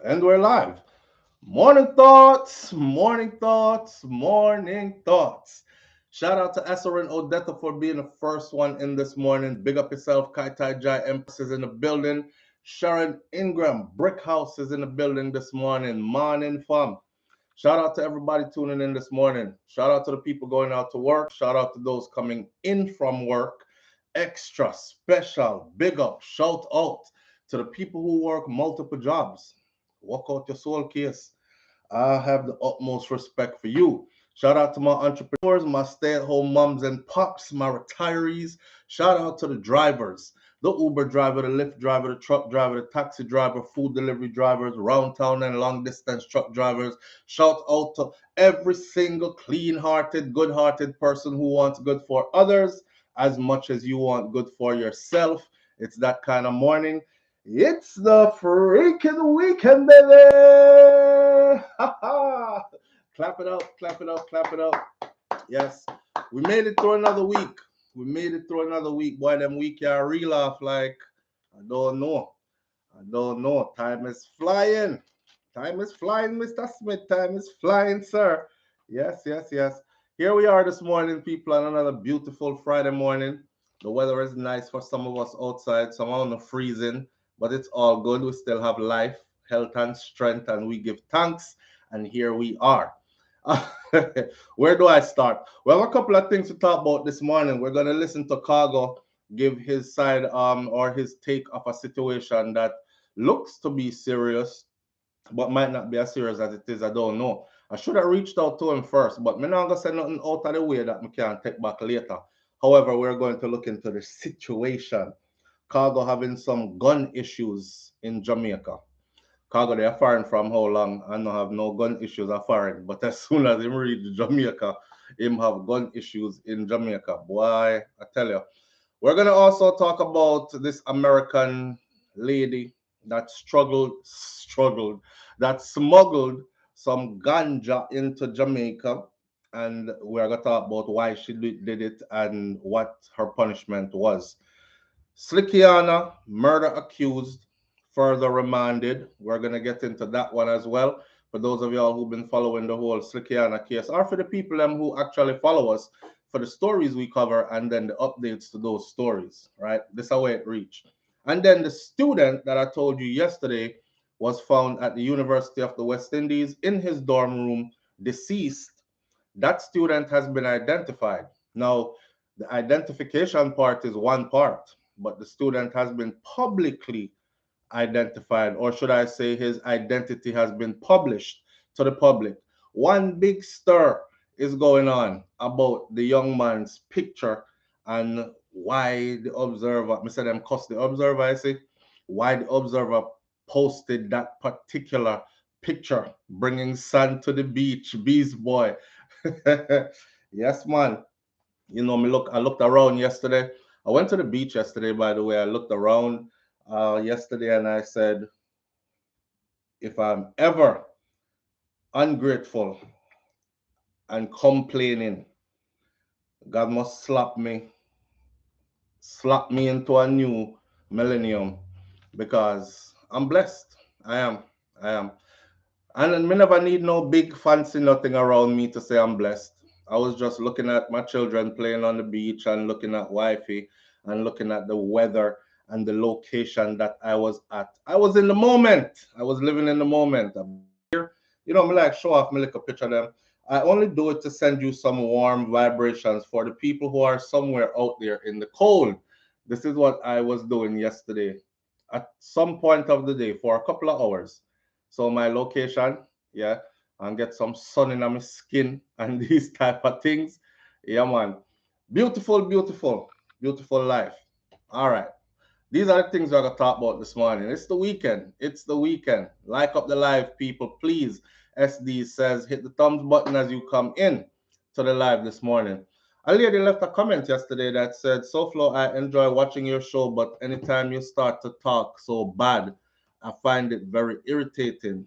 And we're live. Morning thoughts, morning thoughts, morning thoughts. Shout out to Esser and Odetta for being the first one in this morning. Big up yourself, Kai Tai Jai Empress is in the building. Sharon Ingram, Brick House is in the building this morning. Morning fam. Shout out to everybody tuning in this morning. Shout out to the people going out to work. Shout out to those coming in from work. Extra special, big up, shout out to the people who work multiple jobs. Walk out your soul case. I have the utmost respect for you. Shout out to my entrepreneurs, my stay at home moms and pops, my retirees. Shout out to the drivers, the Uber driver, the Lyft driver, the truck driver, the taxi driver, food delivery drivers, round town and long distance truck drivers. Shout out to every single clean hearted, good hearted person who wants good for others as much as you want good for yourself. It's that kind of morning. It's the freaking weekend, baby! Clap it up, clap it up, clap it up. Yes, we made it through another week. We made it through another week. Boy, them week you real off like, I don't know. I don't know. Time is flying. Time is flying, Mr. Smith. Time is flying, sir. Yes, yes, yes. Here we are this morning, people, on another beautiful Friday morning. The weather is nice for some of us outside, some on the freezing, but it's all good. We still have life, health, and strength, and we give thanks. And here we are. Where do I start? We have a couple of things to talk about this morning. We're going to listen to Khago give his side or his take of a situation that looks to be serious, but might not be as serious as it is. I don't know. I should have reached out to him first, but me not gonna say nothing out of the way that me can take back later. However, we're going to look into the situation. Cargo having some gun issues in Jamaica. Cargo they are foreign from how long? I don't have no gun issues are foreign, but as soon as him reach Jamaica, him have gun issues in Jamaica. Boy, I tell you. We're gonna also talk about this American lady that that smuggled some ganja into Jamaica, and we're gonna talk about why she did it and what her punishment was. Slickiana, murder accused, further remanded. We're gonna get into that one as well. For those of y'all who've been following the whole Slickiana case, or for the people who actually follow us for the stories we cover and then the updates to those stories, right? This is how it reached. And then the student that I told you yesterday was found at the University of the West Indies in his dorm room, deceased. That student has been identified. Now, the identification part is one part, but the student has been publicly identified, or should I say, his identity has been published to the public. One big stir is going on about the young man's picture and why the observer, I said them cuss the observer, I say, why the observer posted that particular picture, bringing sand to the beach, Beast Boy. Yes, man. I looked around yesterday. I went to the beach yesterday, by the way. I looked around yesterday and I said, if I'm ever ungrateful and complaining, God must slap me into a new millennium because I'm blessed. I am. I am. And me never need no big fancy nothing around me to say I'm blessed. I was just looking at my children playing on the beach and looking at wifey and looking at the weather and the location that I was at. I was in the moment. I was living in the moment. Me like show off me like a picture of them. I only do it to send you some warm vibrations for the people who are somewhere out there in the cold. This is what I was doing yesterday at some point of the day for a couple of hours. So my location, yeah, and get some sun in my skin and these type of things. Yeah, man. Beautiful, beautiful, beautiful life. All right. These are the things we're gonna talk about this morning. It's the weekend. It's the weekend. Like up the live, people, please. SD says hit the thumbs button as you come in to the live this morning. A lady left a comment yesterday that said, SouFlo, I enjoy watching your show, but anytime you start to talk so bad, I find it very irritating.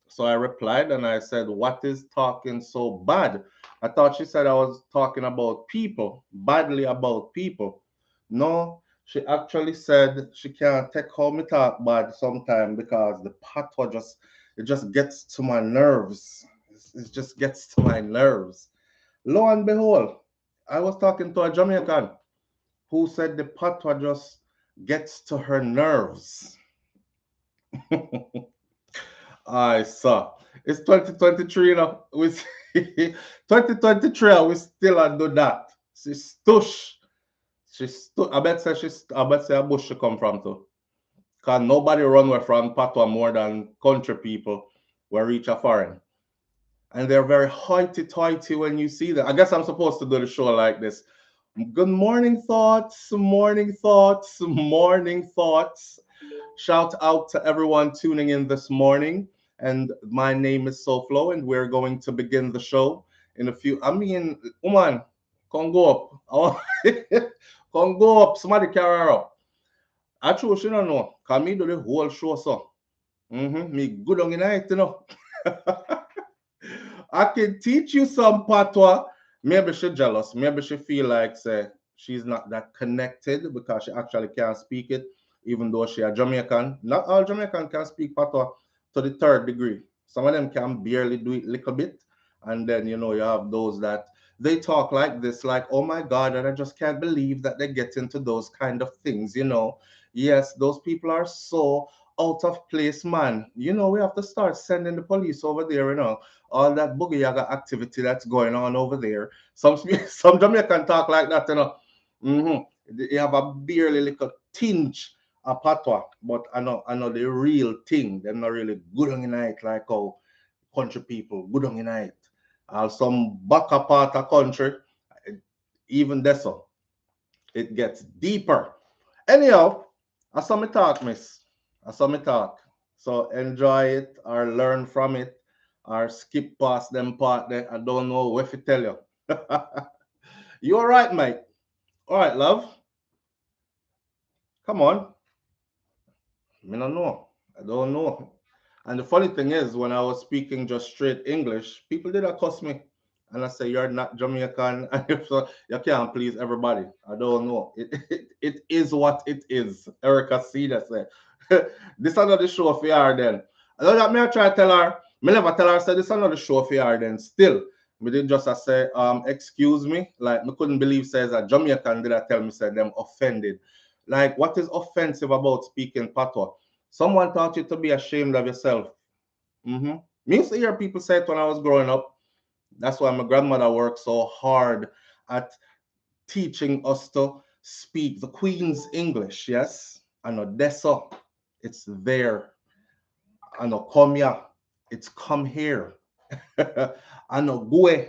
So I replied and I said, what is talking so bad? I thought she said I was talking about people, badly about people. No, She actually said she can't take home me talk bad sometime because the patois just gets to my nerves. It just gets to my nerves. Lo and behold, I was talking to a Jamaican who said the patois just gets to her nerves. I saw. It's 2023 now. We 2023 and we still do that. She stush. I bet say a bush she come from too. Cause nobody run away from patois more than country people where reach a foreign. And they're very hoity-toity when you see them. I guess I'm supposed to do the show like this. Good morning, thoughts, morning thoughts, morning thoughts. Shout out to everyone tuning in this morning. And my name is SouFlo, and we're going to begin the show in a few. I mean, woman, come go up. Come go up. Somebody carry her up. I chose you don't know. Cause me do the whole show so. Me good on it, you know. I can teach you some patois. Maybe she jealous. Maybe she feel like say she's not that connected because she actually can't speak it, even though she a Jamaican. Not all Jamaican can speak patois to the third degree. Some of them can barely do it little bit. And then you have those that they talk like this, like, oh my God, and I just can't believe that they get into those kind of things. Yes, those people are so out of place, man. We have to start sending the police over there, all that boogie yaga activity that's going on over there. Some some Jamaican talk like that. They have a barely little tinge of patois, but I know the real thing. They're not really good on it like how country people good on it. Some back part of country, even this so it gets deeper. Anyhow, I saw me talk, miss. I saw me talk. So enjoy it or learn from it or skip past them part there. I don't know what to tell you. You all right, mate? All right, love. Come on. I don't know. I don't know. And the funny thing is, when I was speaking just straight English, people did accost me. And I say, you're not Jamaican. And if so, you can't please everybody. I don't know. It is what it is. Erica C. that said. This is another show for her then. I know that me I try to tell her. Me never tell her, I said, this is another show for her then. Still, me did just I say, excuse me. Like, me couldn't believe says a Jamaican did I tell me, said them offended. Like, what is offensive about speaking patois? Someone taught you to be ashamed of yourself. Me used to hear people say it when I was growing up. That's why my grandmother worked so hard at teaching us to speak the Queen's English. Yes, I know Dessa, it's there. I know come here, it's come here. I know go,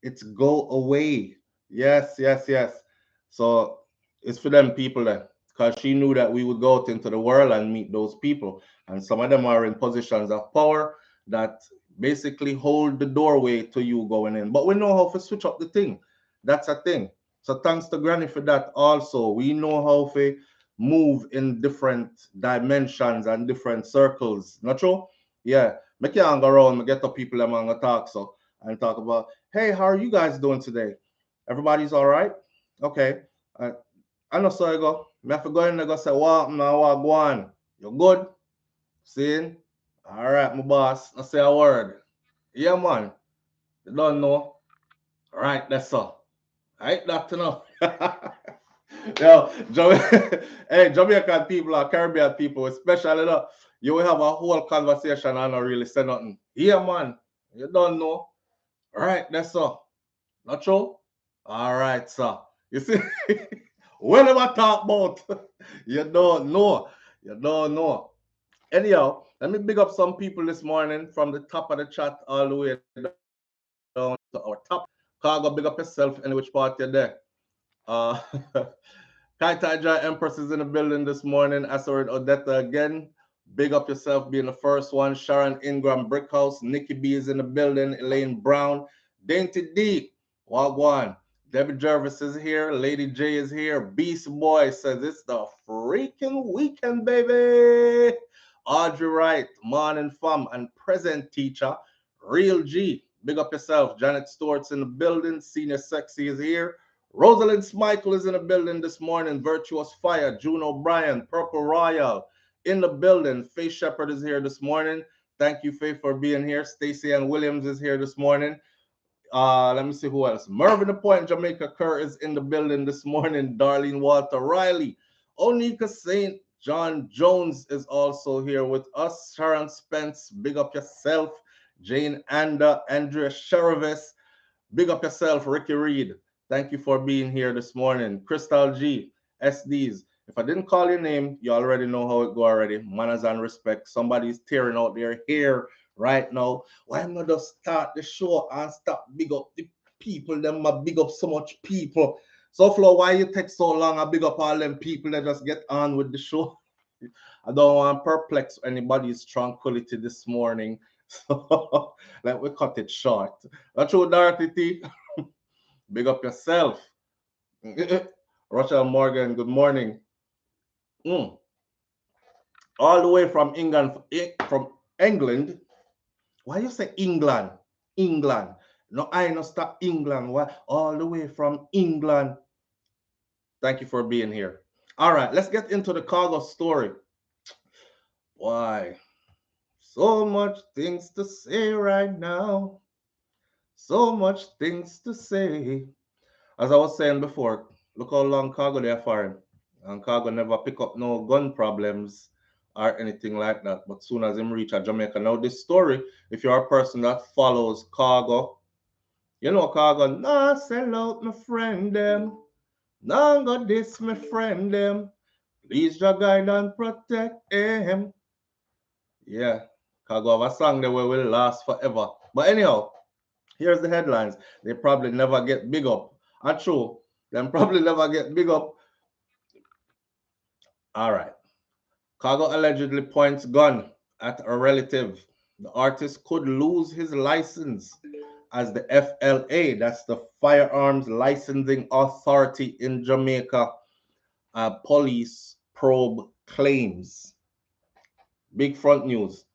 it's go away. Yes, yes, yes. So it's for them people there. Because she knew that we would go out into the world and meet those people. And some of them are in positions of power that basically hold the doorway to you going in. But we know how to switch up the thing. That's a thing. So thanks to Granny for that also. We know how to move in different dimensions and different circles. Not true? Yeah. Me can't go around and get the people them and talk so and talk about, hey, how are you guys doing today? Everybody's all right? Okay. Uh, I know so I go. Me have to go in and go say, what now, what go on? You good? Seeing? All right, my boss. I say a word. Yeah, man. You don't know. All right, that's all. All right, Doctor No. Yo, hey, Jamaican people or Caribbean people, especially, you will have a whole conversation and not really say nothing. Yeah, man. You don't know. All right, that's all. Not true? All right, sir. You see, whatever talk about, you don't know. You don't know. Anyhow, let me big up some people this morning from the top of the chat all the way down to our top. Khago, big up yourself in which part you're there. Uh, Kai Tai Empress is in the building this morning. Asorid Odetta again. Big up yourself being the first one. Sharon Ingram Brickhouse. Nikki B is in the building. Elaine Brown. Dainty D. Wagwan. Debbie Jervis is here. Lady J is here. Beast Boy says it's the freaking weekend, baby. Audrey Wright, morning fam and present teacher. Real G. Big up yourself. Janet Stewart's in the building. Senior Sexy is here. Rosalind Michael is in the building this morning. Virtuous Fire, June O'Brien, Purple Royal in the building. Faith Shepherd is here this morning. Thank you, Faith, for being here. Stacey Ann Williams is here this morning. Let me see who else. Mervyn the Point, Jamaica Kerr is in the building this morning. Darlene Walter Riley. Onika St. John Jones is also here with us. Sharon Spence, big up yourself. Jane Anda, Andrea Sherivis, big up yourself. Ricky Reed, thank you for being here this morning. Crystal G, SDs. If I didn't call your name, you already know how it go already. Manners and respect. Somebody's tearing out their hair right now. Why am I just start the show and stop big up the people? Them a big up so much people. So Flo, why you take so long? I big up all them people that just get on with the show. I don't want to perplex anybody's tranquility this morning. So let we cut it short. That's true, Dorothy T. Big up yourself. Rochelle Morgan, good morning. Mm. All the way from England, from England. Why you say England? England. No, I no stop England. Why? All the way from England. Thank you for being here. All right, let's get into the Khago story. Why? So much things to say right now. So much things to say. As I was saying before, look how long Khago they are foreign. And Khago never pick up no gun problems or anything like that. But soon as him reach a Jamaica. Now this story, if you're a person that follows Khago, you know Khago, nah sell out my friend them. Nah got this my friend them. Please your guide and protect him. Yeah. Khago have a song that will last forever. But anyhow, here's the headlines. They probably never get big up. And true, them probably never get big up. All right. Khago allegedly points gun at a relative. The artist could lose his license as the FLA, that's the Firearms Licensing Authority in Jamaica, police probe claims. Big front news.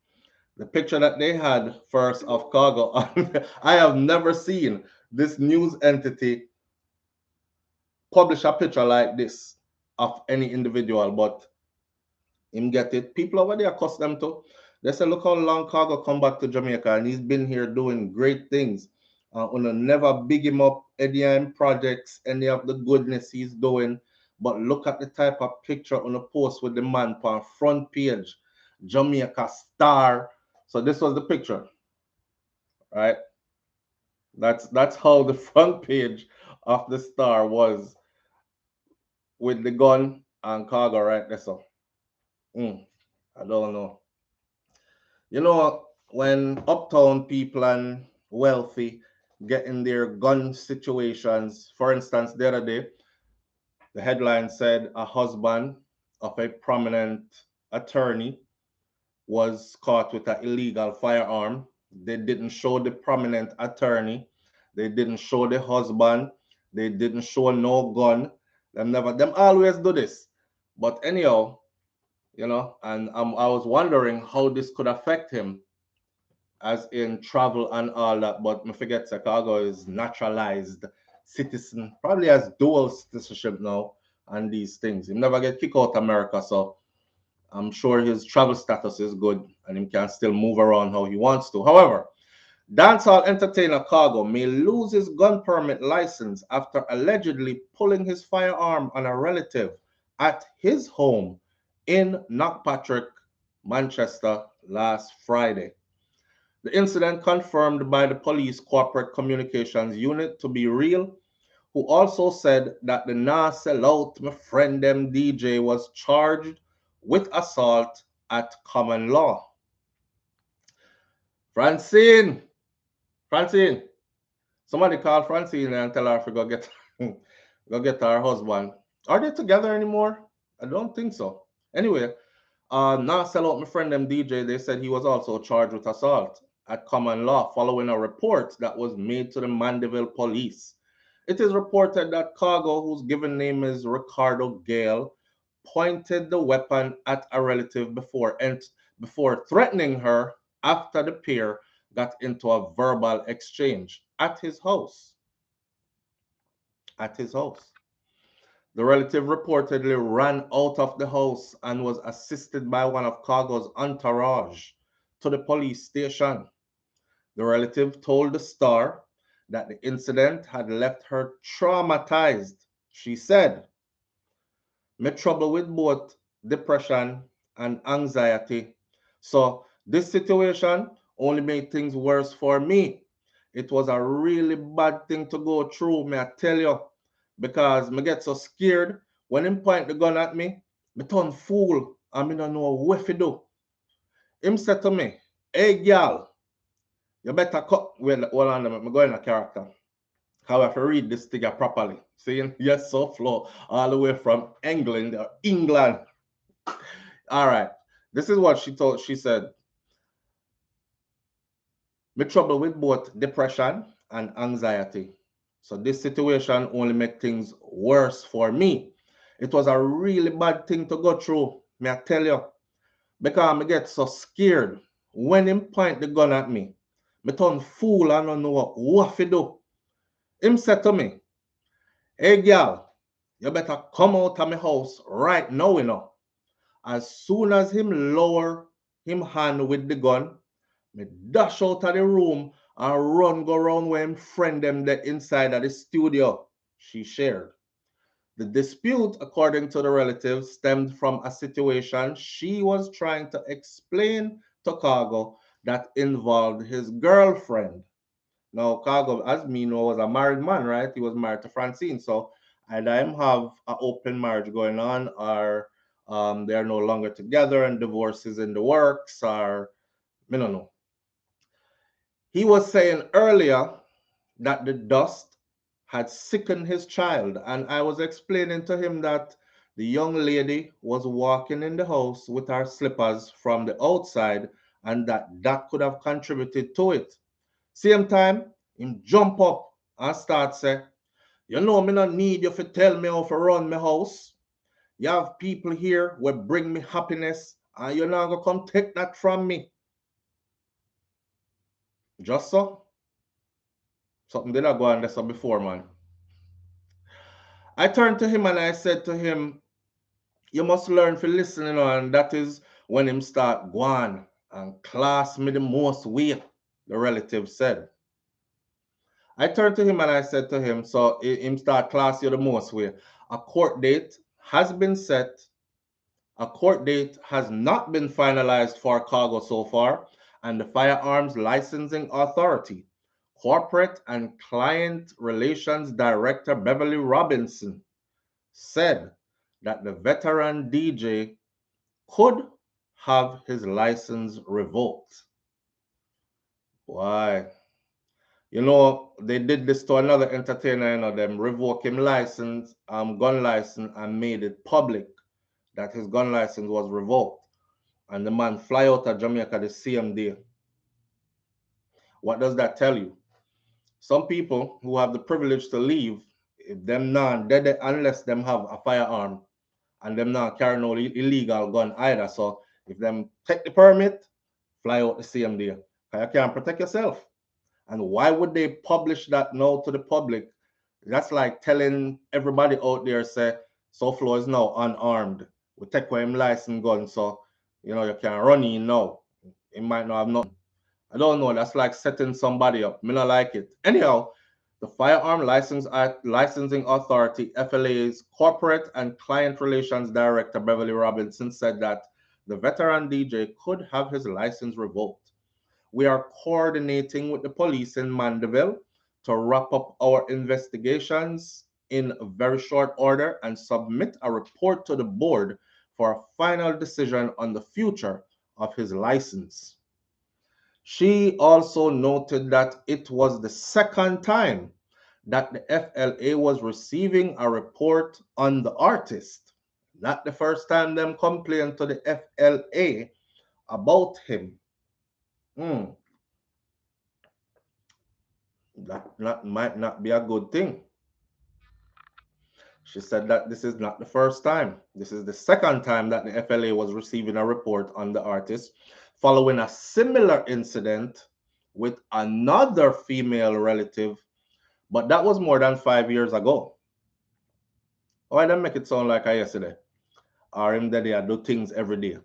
The picture that they had first of Khago, I have never seen this news entity publish a picture like this of any individual, but him get it. People over there accustomed to. They say, look how long Khago come back to Jamaica and he's been here doing great things. Una never big him up any projects, any of the goodness he's doing. But look at the type of picture on a post with the man on front page, Jamaica star. So this was the picture, right? That's how the front page of the star was with the gun and Khago right there. So I don't know. You know, when uptown people and wealthy get in their gun situations, for instance, the other day, the headline said a husband of a prominent attorney was caught with an illegal firearm. They didn't show the prominent attorney, they didn't show the husband, they didn't show no gun. Them always do this. But anyhow, and I was wondering how this could affect him as in travel and all that, but I forget Chicago is naturalized citizen, probably has dual citizenship now and these things. He never get kicked out of America, so I'm sure his travel status is good and he can still move around how he wants to. However, dancehall entertainer Khago may lose his gun permit license after allegedly pulling his firearm on a relative at his home in Knockpatrick, Manchester last Friday. The incident confirmed by the police corporate communications unit to be real, who also said that the Nah Sell Out My Friend Them DJ was charged with assault at common law. Francine, Francine, somebody call Francine and tell her to go get go get her husband. Are they together anymore? I don't think so. Anyway, Nah Sell Out My Friend Them DJ, they said he was also charged with assault at common law following a report that was made to the Mandeville police. It is reported that Khago, whose given name is Ricardo Gale, pointed the weapon at a relative before threatening her after the pair got into a verbal exchange at his house. at his house. The relative reportedly ran out of the house and was assisted by one of Khago's entourage to the police station. The relative told the Star that the incident had left her traumatized. She said, "Me trouble with both depression and anxiety. So this situation only made things worse for me. It was a really bad thing to go through, me I tell you, because me get so scared when him point the gun at me, me turn fool and me don't know what to do. Him said to me, hey girl, you better cut, wait, hold on, me go in a character. How I have to read this thing properly. See, yes, so flow all the way from England or England. All right. This is what she told. She said, "Me trouble with both depression and anxiety. So this situation only make things worse for me. It was a really bad thing to go through, may I tell you, because I get so scared when him point the gun at me. Me turn fool and don't know what to do. Him said to me, hey girl, you better come out of my house right now, you know." As soon as him lower him hand with the gun, me dash out of the room and run go round where him friend them there inside of the studio, she shared. The dispute, according to the relatives, stemmed from a situation she was trying to explain to Khago that involved his girlfriend. Now, Khago, as me know, was a married man, right? He was married to Francine. So either him have an open marriage going on or they are no longer together and divorce is in the works or, I don't know. He was saying earlier that the dust had sickened his child, and I was explaining to him that the young lady was walking in the house with her slippers from the outside and that could have contributed to it. Same time, him jump up and start say, you know me not need you to tell me how to run my house. You have people here will bring me happiness and you're not gonna come take that from me. Just so. Something did I go on this before, man. I turned to him and I said to him, you must learn to listen, you know, and that is when him start go on and class me the most weight, the relative said. I turned to him and I said to him, so him start class you the most way. A court date has been set. A court date has not been finalized for Khago so far, and the Firearms Licensing Authority, Corporate and Client Relations Director Beverly Robinson said that the veteran DJ could have his license revoked. Why? You know, they did this to another entertainer, you know, them revoke him license, gun license, and made it public that his gun license was revoked. And the man fly out of Jamaica the same day. What does that tell you? Some people who have the privilege to leave, if them not dead unless them have a firearm and them not carry no illegal gun either. So if them take the permit, fly out the same day. You can't protect yourself. And why would they publish that now to the public? That's like telling everybody out there, say, SouFLo is now unarmed. We take away him license gun, so you know you can run in now. He might not have nothing. I don't know. That's like setting somebody up. Me not like it. Anyhow, the Firearm Licensing Authority, FLA's Corporate and Client Relations Director Beverly Robinson said that the veteran DJ could have his license revoked. We are coordinating with the police in Mandeville to wrap up our investigations in very short order and submit a report to the board for a final decision on the future of his license. She also noted that it was the second time that the FLA was receiving a report on the artist. Not the first time them complained to the FLA about him. Hmm. That might not be a good thing. She said that this is not the first time. This is the second time that the FLA was receiving a report on the artist following a similar incident with another female relative, but that was more than 5 years ago. Why them make it sound like I yesterday? Or him that they do things every day.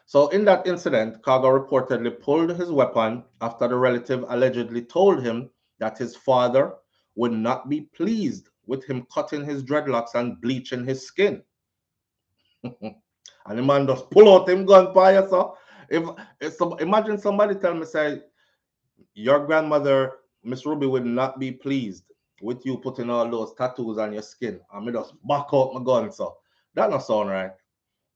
So in that incident, Khago reportedly pulled his weapon after the relative allegedly told him that his father would not be pleased with him cutting his dreadlocks and bleaching his skin. And the man just pull out him gun fire. So imagine somebody tell me, say, your grandmother, Miss Ruby, would not be pleased with you putting all those tattoos on your skin. And me just back out my gun. So that not sound right.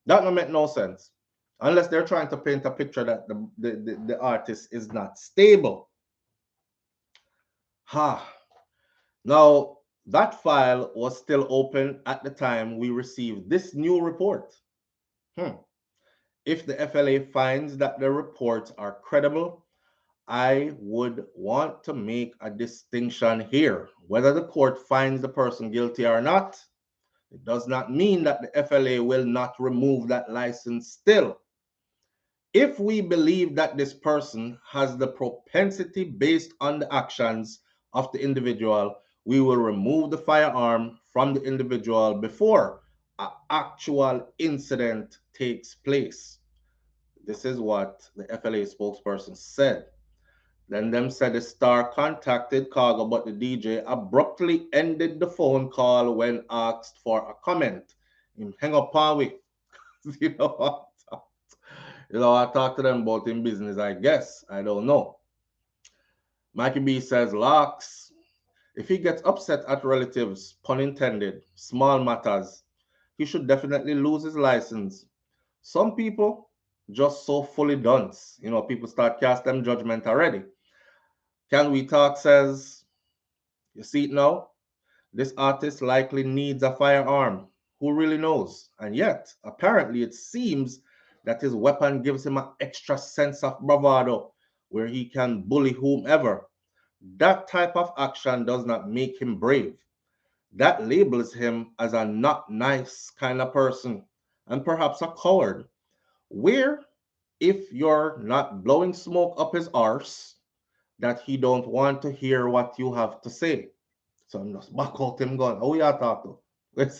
That don't make no sense. Unless they're trying to paint a picture that the artist is not stable. Ha. Now, that file was still open at the time we received this new report. If the FLA finds that the reports are credible, I would want to make a distinction here. Whether the court finds the person guilty or not, it does not mean that the FLA will not remove that license still. If we believe that this person has the propensity based on the actions of the individual, we will remove the firearm from the individual before an actual incident takes place. This is what the FLA spokesperson said. Then them said the star contacted Khago, but the DJ abruptly ended the phone call when asked for a comment. Him hang up on we. You know what? I talk to them about in business, I guess. I don't know. Mikey B says, Locks, if he gets upset at relatives, pun intended, small matters, he should definitely lose his license. Some people just so fully dunce. People start cast them judgment already. Can We Talk says, you see it now? This artist likely needs a firearm. Who really knows? And yet, apparently, it seems that his weapon gives him an extra sense of bravado where he can bully whomever. That type of action does not make him brave. That labels him as a not nice kind of person and perhaps a coward. Where, if you're not blowing smoke up his arse, that he don't want to hear what you have to say. So I'm just back out him gun. Who you talk to?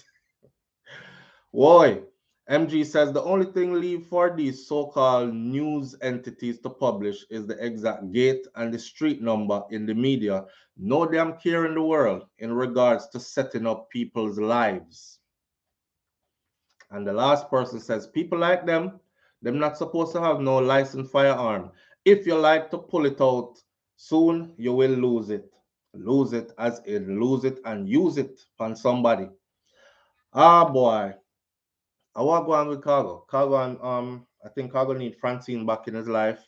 Why? MG says the only thing leave for these so-called news entities to publish is the exact gate and the street number in the media. No damn care in the world in regards to setting up people's lives. And the last person says people like them not supposed to have no licensed firearm. If you like to pull it out, soon you will lose it. Lose it as in lose it and use it on somebody. Ah boy. I want to go on with Khago. Khago and I think Khago need Francine back in his life.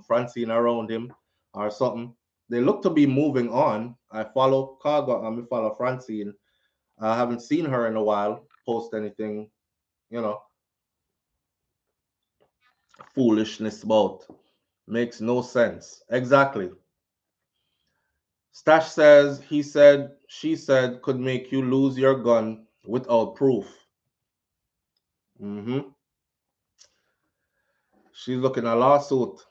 Francine around him or something. They look to be moving on. I follow Khago and I follow Francine. I haven't seen her in a while post anything, you know, foolishness about. Makes no sense. Exactly. Stash says he said she said could make you lose your gun without proof. hmm She's looking at a lawsuit.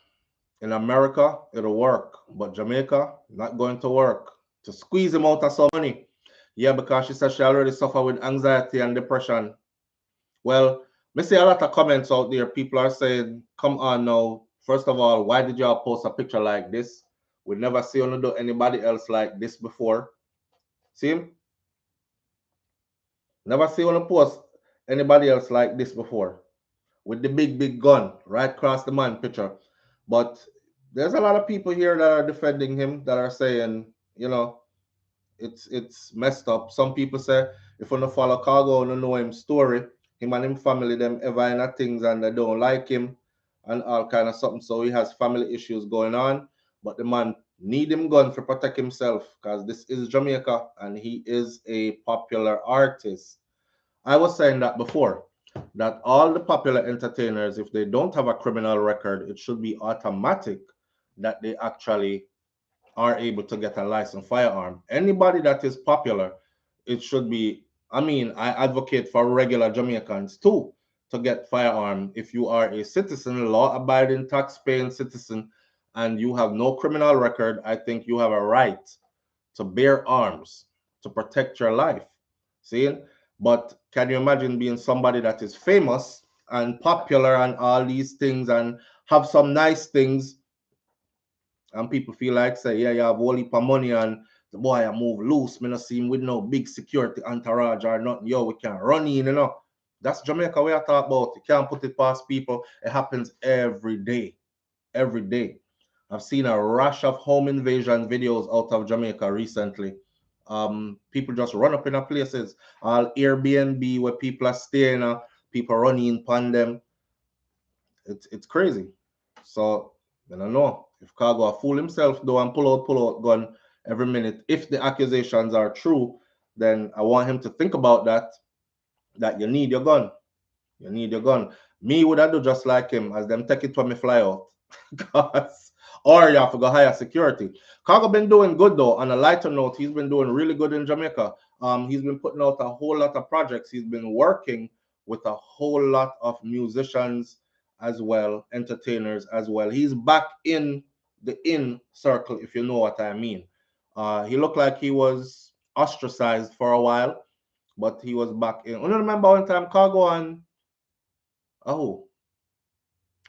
In America, it'll work, but Jamaica, not going to work. To squeeze him out of some money. Yeah, because she said she already suffer with anxiety and depression. Well, me see a lot of comments out there. People are saying, come on now. First of all, why did y'all post a picture like this? We never see anybody else like this before. See him? Never see post anybody else like this before. With the big gun right across the man picture. But there's a lot of people here that are defending him that are saying, it's messed up. Some people say if you don't follow Khago and know him story, him and him family them ever in a things and they don't like him and all kind of something. So he has family issues going on. But the man need him gun to protect himself because this is Jamaica and he is a popular artist. I was saying that before, that all the popular entertainers, if they don't have a criminal record, it should be automatic that they actually are able to get a licensed firearm. Anybody that is popular, it should be. I mean, I advocate for regular Jamaicans too to get firearm. If you are a citizen, law-abiding, tax-paying citizen, and you have no criminal record, I think you have a right to bear arms to protect your life. See? But can you imagine being somebody that is famous and popular and all these things and have some nice things, and people feel like say, yeah, you have whole heap of money and the boy I move loose. Me not see him with no big security entourage or nothing. Yo, we can run in, you know. That's Jamaica we are talking about. You can't put it past people. It happens every day. Every day. I've seen a rash of home invasion videos out of Jamaica recently. People just run up in a places, all Airbnb where people are staying, people running upon them. It's crazy. So I don't know if Khago fool himself though and pull out gun every minute. If the accusations are true, then I want him to think about that. That you need your gun. You need your gun. Me would I do just like him as them take it when me fly out. Cause, or you have to go hire security. Khago been doing good though. On a lighter note, he's been doing really good in Jamaica. He's been putting out a whole lot of projects. He's been working with a whole lot of musicians as well, entertainers as well. He's back in the in circle, if you know what I mean. He looked like he was ostracized for a while, but he was back in. I don't remember one time Khago and oh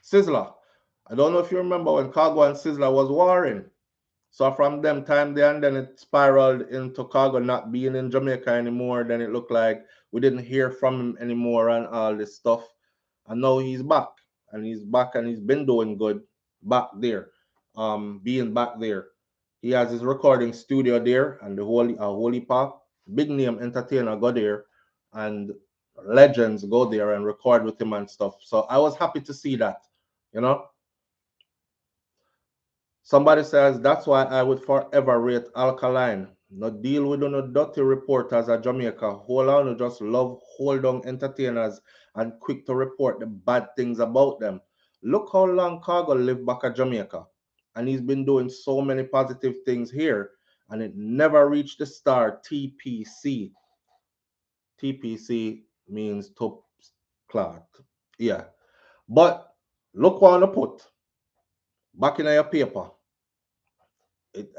Sizzler. I don't know if you remember when Khago and Sizzler was warring. So from them time there and then it spiraled into Khago not being in Jamaica anymore. Then it looked like we didn't hear from him anymore and all this stuff. And now he's back. And he's back and he's been doing good back there. Being back there. He has his recording studio there and the holy pop. Big name entertainer go there and legends go there and record with him and stuff. So I was happy to see that, you know. Somebody says that's why I would forever rate Alkaline. No deal with no dirty reporters at Jamaica. Hold on, just love hold on entertainers and quick to report the bad things about them. Look how long Khago lived back at Jamaica. And he's been doing so many positive things here. And it never reached the star TPC. TPC means top clock. Yeah. But look what I put back in your paper.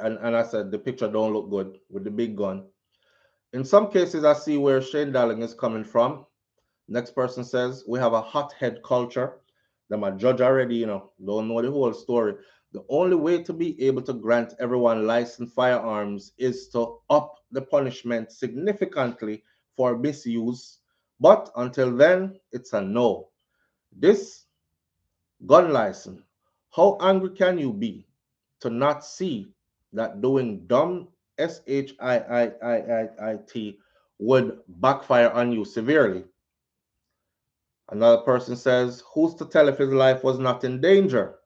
And I said the picture don't look good with the big gun. In some cases, I see where Shane Darling is coming from. Next person says we have a hothead culture. Them a judge already, you know, don't know the whole story. The only way to be able to grant everyone licensed firearms is to up the punishment significantly for misuse. But until then, it's a no. This gun license, how angry can you be to not see that doing dumb SHIIT would backfire on you severely? Another person says, who's to tell if his life was not in danger?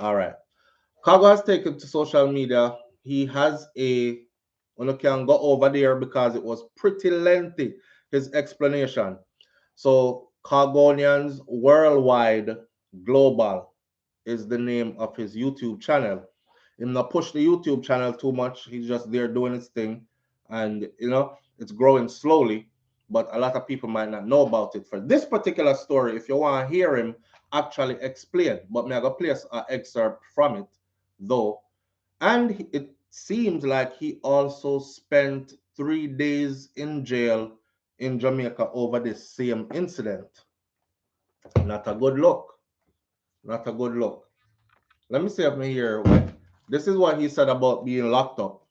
All right. Khago has taken to social media. He has a, when you can go over there because it was pretty lengthy, his explanation. So, Khagonians Worldwide Global is the name of his YouTube channel. Him not push the YouTube channel too much. He's just there doing his thing, and you know it's growing slowly. But a lot of people might not know about it. For this particular story, if you want to hear him actually explain, but me I go place an excerpt from it though, and it seems like he also spent 3 days in jail in Jamaica over this same incident. Not a good look. Not a good look. Let me see if me here. This is what he said about being locked up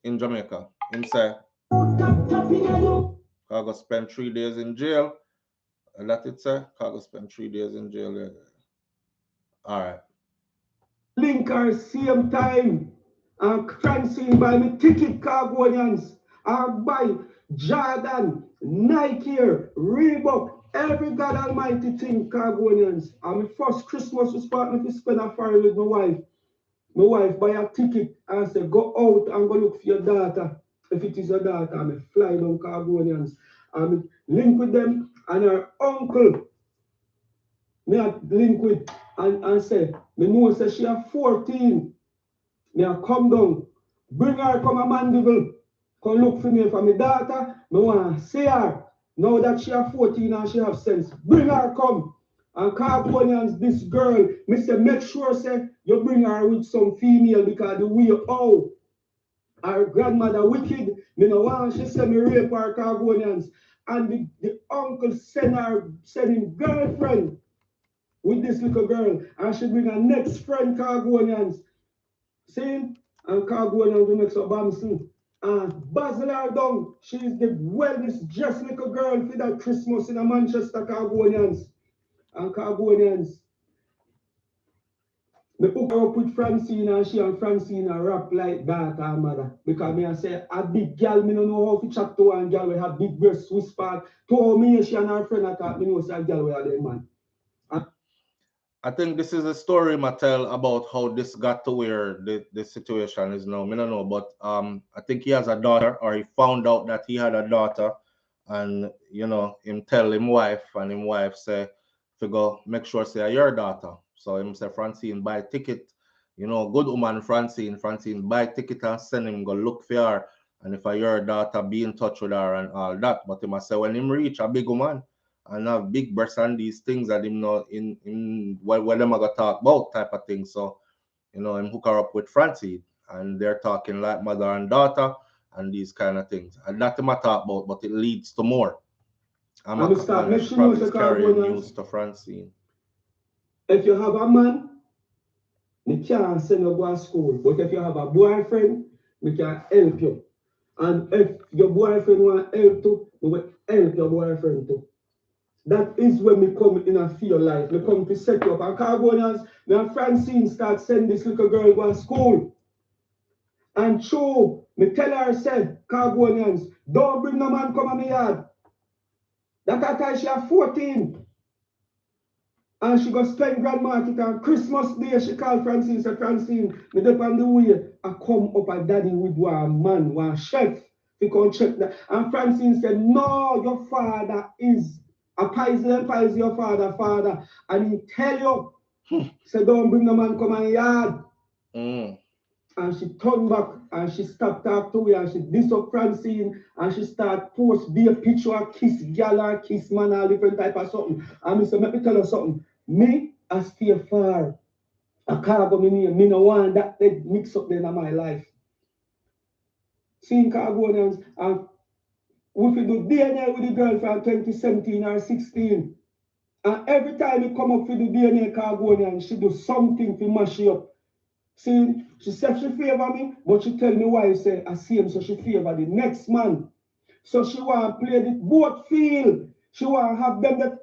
in Jamaica. He said, Khago spent 3 days in jail. And that it say, Khago spent 3 days in jail. Yeah. All right. Link her same time and Francine buy me ticket Cargonians. I buy Jordan, Nike, Reebok, every God Almighty thing Cargonians. And my first Christmas was part me to spend a fire with my wife. My wife buy a ticket and say go out and go look for your daughter. If it is your daughter, I fly down Cargonians. And link with them and her uncle me a link with and say, me know say she a 14. Me a come down, bring her come a Mandeville, come look for me for my daughter. Me want to see her. Now that she a 14 and she have sense, bring her come. And Carbonians, this girl, me say make sure say you bring her with some female because the way how Her grandmother wicked. Me no want she say me rape her Carbonians. And the uncle send him girlfriend with this little girl. And she bring her next friend Carbonians. See? And Carbonians will make some Bamson. And Basil her down. She is the wellest dressed little girl for that Christmas in a Manchester Carbonians. And Carbonians. Me hook her up with Francine and she and Francine rap like that her mother. Because me I say a big girl, me no know how to chat to one girl with have big breasts whisper. To me she and her friend attack me know say a girl with a man. I think this is a story Mattel about how this got to where the situation is now. I don't know, but I think he has a daughter, or he found out that he had a daughter, and him tell him wife, and him wife say, "To go make sure say your daughter." So him say Francine buy ticket, good woman Francine. Francine buy ticket and send him go look for her, and if I your daughter, be in touch with her and all that. But him a say when him reach a big woman and have big breasts and these things that him know in what them are gonna talk about type of thing. So, him hook her up with Francine and they're talking like mother and daughter and these kind of things. And that him a talk about, but it leads to more. I'm start make She sure you know probably say is carrying Carbonians. news to Francine. If you have a man, we can't send you go to school. But if you have a boyfriend, we can help you. And if your boyfriend want help too, we will help your boyfriend too. That is when we come in a feel life. We come to set you up. And Carbonians, me and Francine start sending this little girl go to school. And true, me tell her, say, Carbonians, don't bring no man come on me yard. That time she have 14. And she go spend Grand Market on Christmas Day. She call Francine, say, Francine, me dep on the way. I come up a daddy with one man, one chef. He come check that. And Francine said, no, your father is a pies your father. And he tell you, say, don't bring the man come on yard. Mm. And she turned back and she stopped talk to me and she diss up Francine and she start post be a picture of kiss gal and kiss man all different type of something. And me say, let me tell you something. Me, I stay far. I can't go me no want that they mix up in my life. Seeing Carbonians and if you do DNA with the girl from 2017 or 16, and every time you come up with the DNA Carbonian, she do something to mash you up. See, she said she favor me, but she tell me why say I see him, so she favor the next man. So she want to play the both field. She want to have them that.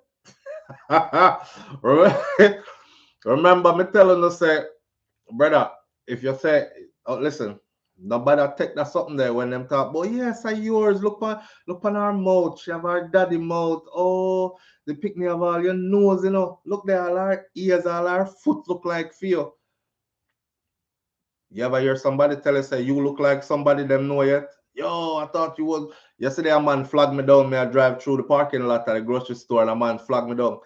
Remember me telling you say, brother, if you say, oh, listen, nobody take that something there when them talk, but yes, I yours. Look on her mouth. She have her daddy mouth. Oh, the picnic of all your nose, Look there, all her ears, all her foot look like fear. You ever hear somebody tell you say you look like somebody them know yet? Yo, I thought you was yesterday a man flagged me down. Me I drive through the parking lot at the grocery store and a man flagged me down.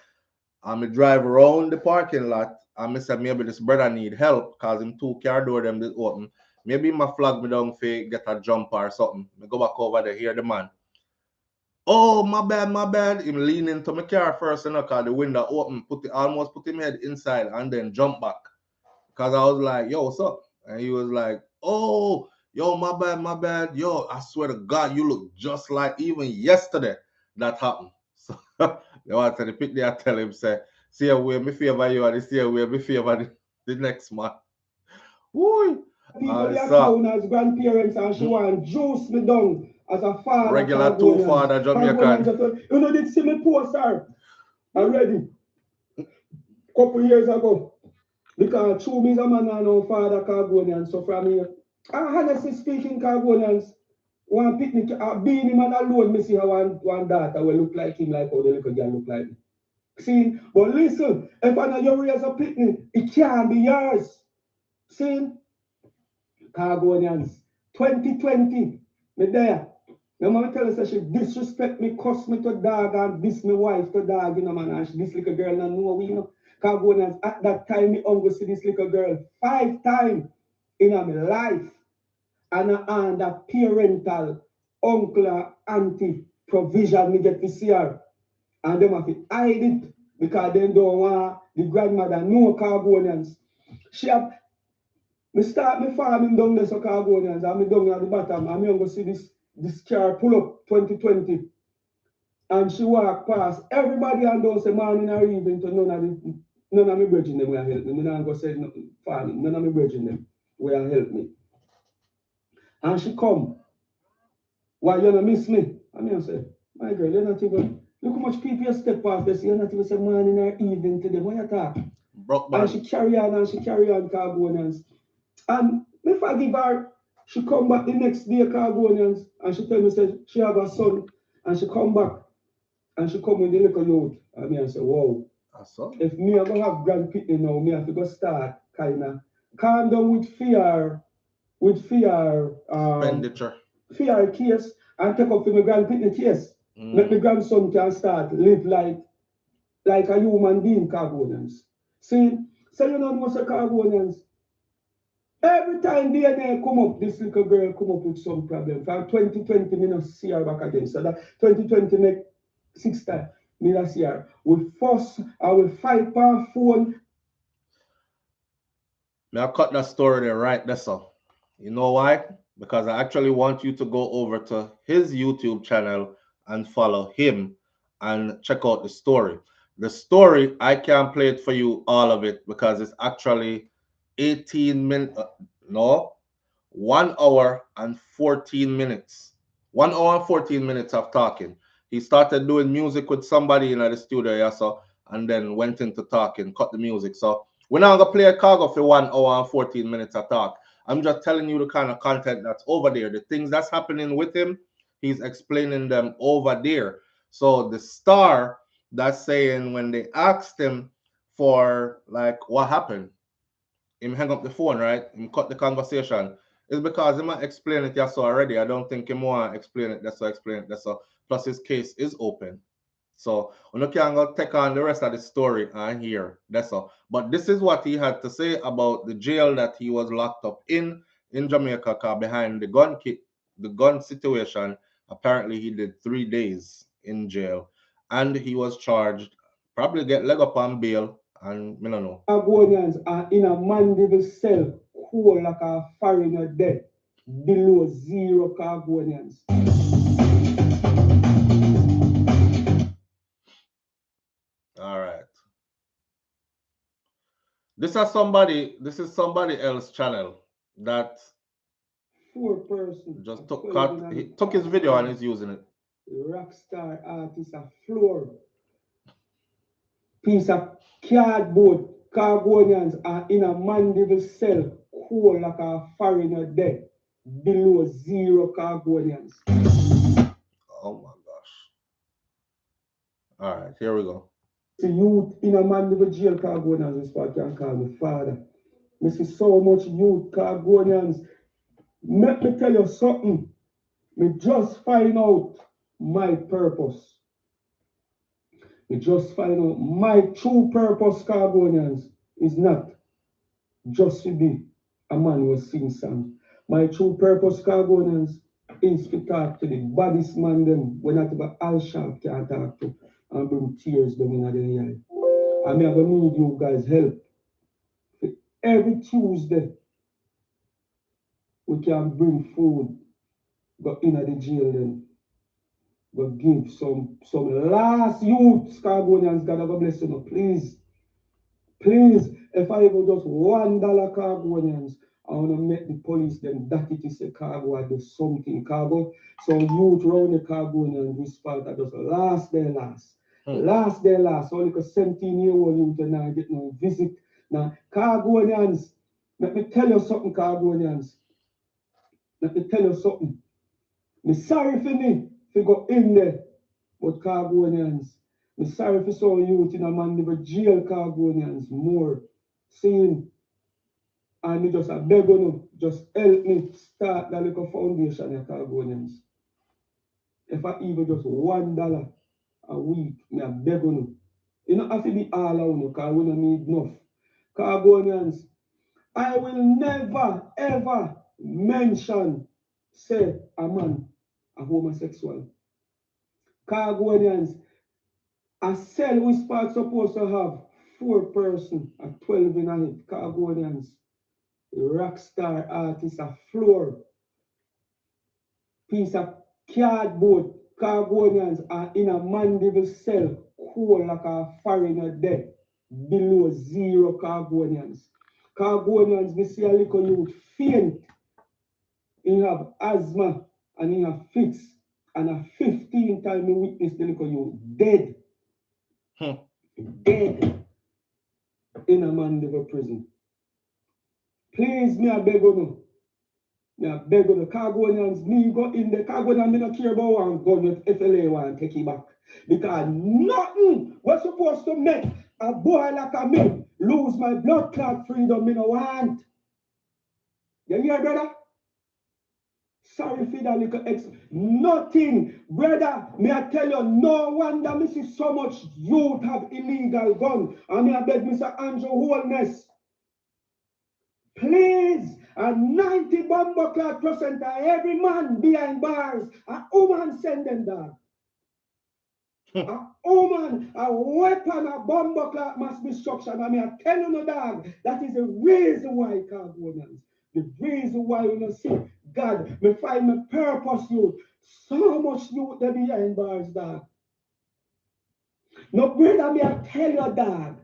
And me drive around the parking lot and me say maybe this brother need help because him two car door them is open. Maybe my flag me down for get a jump or something. Me go back over there, hear the man. Oh, my bad. Him lean into my car first, cause the window open, almost put him head inside and then jump back. Cause I was like, yo, what's up? And he was like, oh, yo, my bad. Yo, I swear to God, you look just like even yesterday that happened. So they want to pick there, tell him, say, see where me favor you and see where me favor the next man. Woo! people they are So clown as grandparents and she want juice me down as a father regular two Carbonians. father Carbonians, Jamaican. you know, did see me poster already couple years ago. Because true me is a man and no father Carbonians. So from here, honestly speaking, Carbonians, one picnic, being him and alone, me see how one daughter will look like him, like how the little girl look like me. See, but listen, if I know you raise a picnic, it can't be yours. See, Carbonians, 2020, me there. My mama tell us that she disrespect me, cuss me to dog, and diss my wife to dog, man, and she, this little girl, and know we, Carbonians, at that time, me uncle see this little girl 5 times in my life. And under parental, uncle, and auntie provision, me get to see her. And them have to hide it because they don't want the grandmother know Carbonians. She have Me start me farming down there so Carbonians and me down at the bottom and me go see this car pull up 2020 and she walk past everybody and don't say morning or evening to none of me brethren them will help me. Me not go say no, farming, none of me brethren them will help me. And she come, why you not miss me? And me I say, my girl, you're not even look how much people you step past this, you're not even say morning or evening to them. What you talk? Broke And band. she carry on and she carry on Carbonians. And if I give her, she come back the next day, Carbonians, and she tell me say she have a son, and she come back and she come with the little youth. And me I say, wow. So? If me ever have grand pitney now, me have to go start kinda calm down with fear Expenditure. fear case and take up for my grand pitney case. Make my grandson can start live like a human being, Carbonians. See, so you know most of Carbonians. Every time DNA come up, this little girl come up with some problem. From 2020, me not see her back again. So that 2020 make 6 times, me not see her. We fuss, I will fight per phone. May I cut that story there right there, so. You know why? Because I actually want you to go over to his YouTube channel and follow him and check out the story. The story, I can't play it for you, all of it, because it's actually 18 minutes, no, 1 hour and 14 minutes. 1 hour and 14 minutes of talking. He started doing music with somebody in the studio, yeah, so, and then went into talking, cut the music. So we're not gonna play a Khago for 1 hour and 14 minutes of talk. I'm just telling you the kind of content that's over there, the things that's happening with him. He's explaining them over there. So the star that's saying when they asked him for like what happened, him hang up the phone, right? Him cut the conversation. It's because he might explain it yes already. I don't think him want to explain it. That's so explain it. That's so. Plus his case is open. So we no can go take on the rest of the story and hear. That's all. But this is what he had to say about the jail that he was locked up in Jamaica, car behind the gun situation. Apparently he did 3 days in jail. And he was charged, probably get leg up on bail, and I don't know. Carbonians are in a mandibule cell, cool like a foreigner dead, below zero Carbonians. All right. This is somebody else channel that 4 person, just a took 12 cut in he a took his video and is using it. rock star artist, a floor, piece of cardboard. Carbonians are in a mandibule cell, cool like a foreigner dead, below zero Carbonians. Oh my gosh. All right, here we go. The youth in a mandibule jail, Carbonians, is what I can call me father. I see so much youth, Carbonians. Let me tell you something. Me just find out my purpose. Me just find out my true purpose, Carbonians, is not just to be a man who sing song. My true purpose, Carbonians, is to talk to the baddest man them when not even Al Sharp can talk to and bring tears down in the eye. And me gonna need you guys' help. Every Tuesday, we can bring food, go in at the jail then. But give some last youth Carbonians, God have a blessing. Please, please, if I even just $1 Carbonians, I want to make the police them that it is a cargo, I do something cargo. So youth round the Carbonians, this part I just last day last. Last day last. Only because 17-year-old youth and I get no visit. Now, Carbonians, let me tell you something, Carbonians. Let me tell you something. Me sorry for me if you go in there. But Carbonians, me sorry for some youth in a man never jail Carbonians more. Seeing and me just a beg on you, just help me start that little foundation of Carbonians. If I even just $1 a week, me a beg on you. You don't have to be all on you because we don't need enough. Carbonians, I will never ever mention say a man a homosexual. Carbonians, a cell we spot supposed to have 4 person at 12 in a it, Carbonians. rock star artist, a floor, piece of cardboard, Carbonians are in a mandible cell, cool like a foreigner dead, below zero Carbonians. Carbonians, we see a little youth faint, he have asthma and he have fits, and a 15 time we witness the little youth dead, dead in a mandible prison. Please, me I beg you, me I beg you, Carbonians, me go in the Carbonians, me not care about one gun with FLA one take it back. Because nothing was supposed to make a boy like a me lose my blood clot freedom, me no want. You hear, brother? Sorry for that little nothing, brother. Me I tell you, no wonder me see so much youth have illegal gun. And me I beg Mr. Andrew Holness, please, a 90 bomber clock percent of every man behind bars, a woman send them down. A woman, a weapon, a bomber clock mass destruction. I mean, I tell you, no dog, that is the reason why Carbonians, the reason why we don't see God, me find my purpose, youth. So much youth there behind bars, dog. No, brother, me I tell you, dog.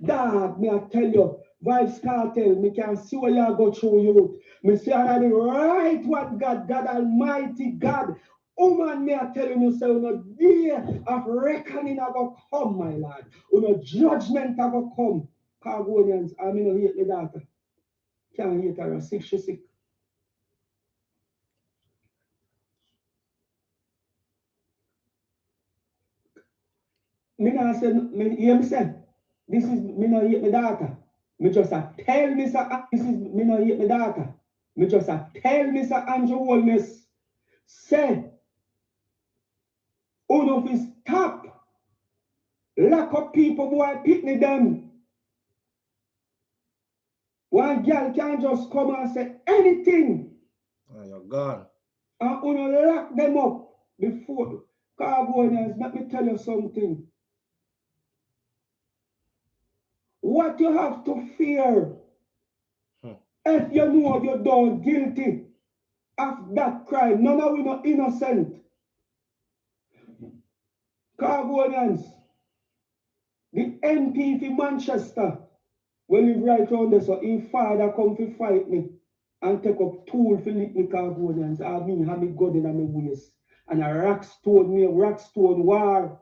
Dog, me I tell you, Vibes Cartel, me can see what you go through, youth. Me see already right what God, God Almighty, God. Oh man, me I telling you, say, no day of reckoning are going to come, my lad. No judgment are going to come. Carbonians, I mean, no hate the daughter. Can't hate her, sick, she sick. Me not say, me hear me say, this is, me not hate my daughter. Me just tell Mr. This is, me not hate my daughter. Me just tell Mr. Andrew Holness, say, uno fi stop, lock up people boy picnic them. One girl can just come and say anything. Oh, you're gone. And uno lock them up before. Carbonians, let me tell you something. What you have to fear, if you know you're done guilty of that crime, none of we not innocent. Carbonians, the MP for Manchester, when live right around there, so his father come to fight me and take up tool for lick me Carbonians. I mean, have me gun in my waist. And a rockstone war.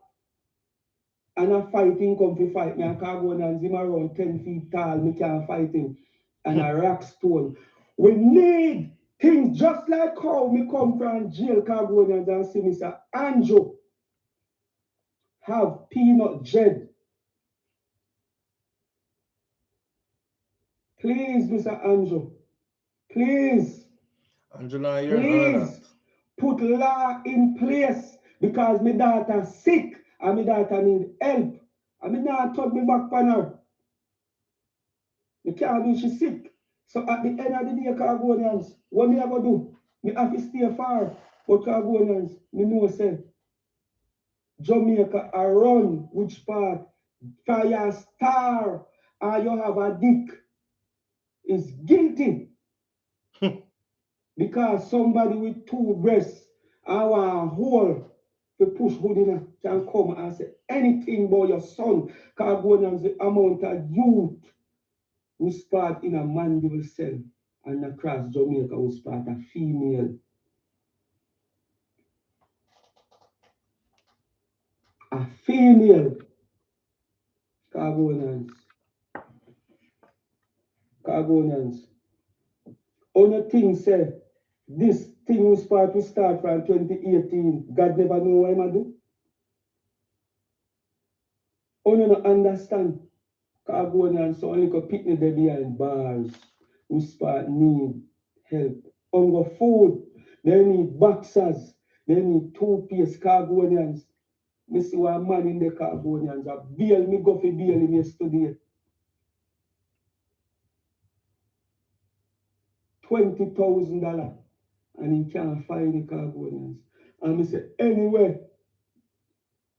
And a fighting come to fight me, and Carbonians him around 10 feet tall, me can't fight him. And a rockstone. We need things just like how me come from jail, Carbonians, and see Mr. Andrew have peanut jed. Please, Mr. Andrew, please, Angela, you're none of that. put law in place because my daughter sick and my daughter need help. And me not turn me back on her. Me can't do she sick. So at the end of the day, Carbonians, what me I go do? Me have to stay far. But Carbonians, me know say Jamaica a run which part fire star and you have a dick is guilty. Because somebody with two breasts and one hole to push hood in can come and say anything about your son. Carbonians, the amount of youth who start in a mandible cell and across Jamaica who start a female. A female. Carbonians. Carbonians. Other thing said, this thing was start from 2018. God never know what I'm do. Only not understand. Carbonians so only could pick me there behind bars. Who start need help. Hunger food. They need boxers. They need toothpaste. Carbonians. Me see one man in the Carbonians. A bail me go for bail him yesterday. $20,000 and he can't find the Carbonians. And me say, anyway,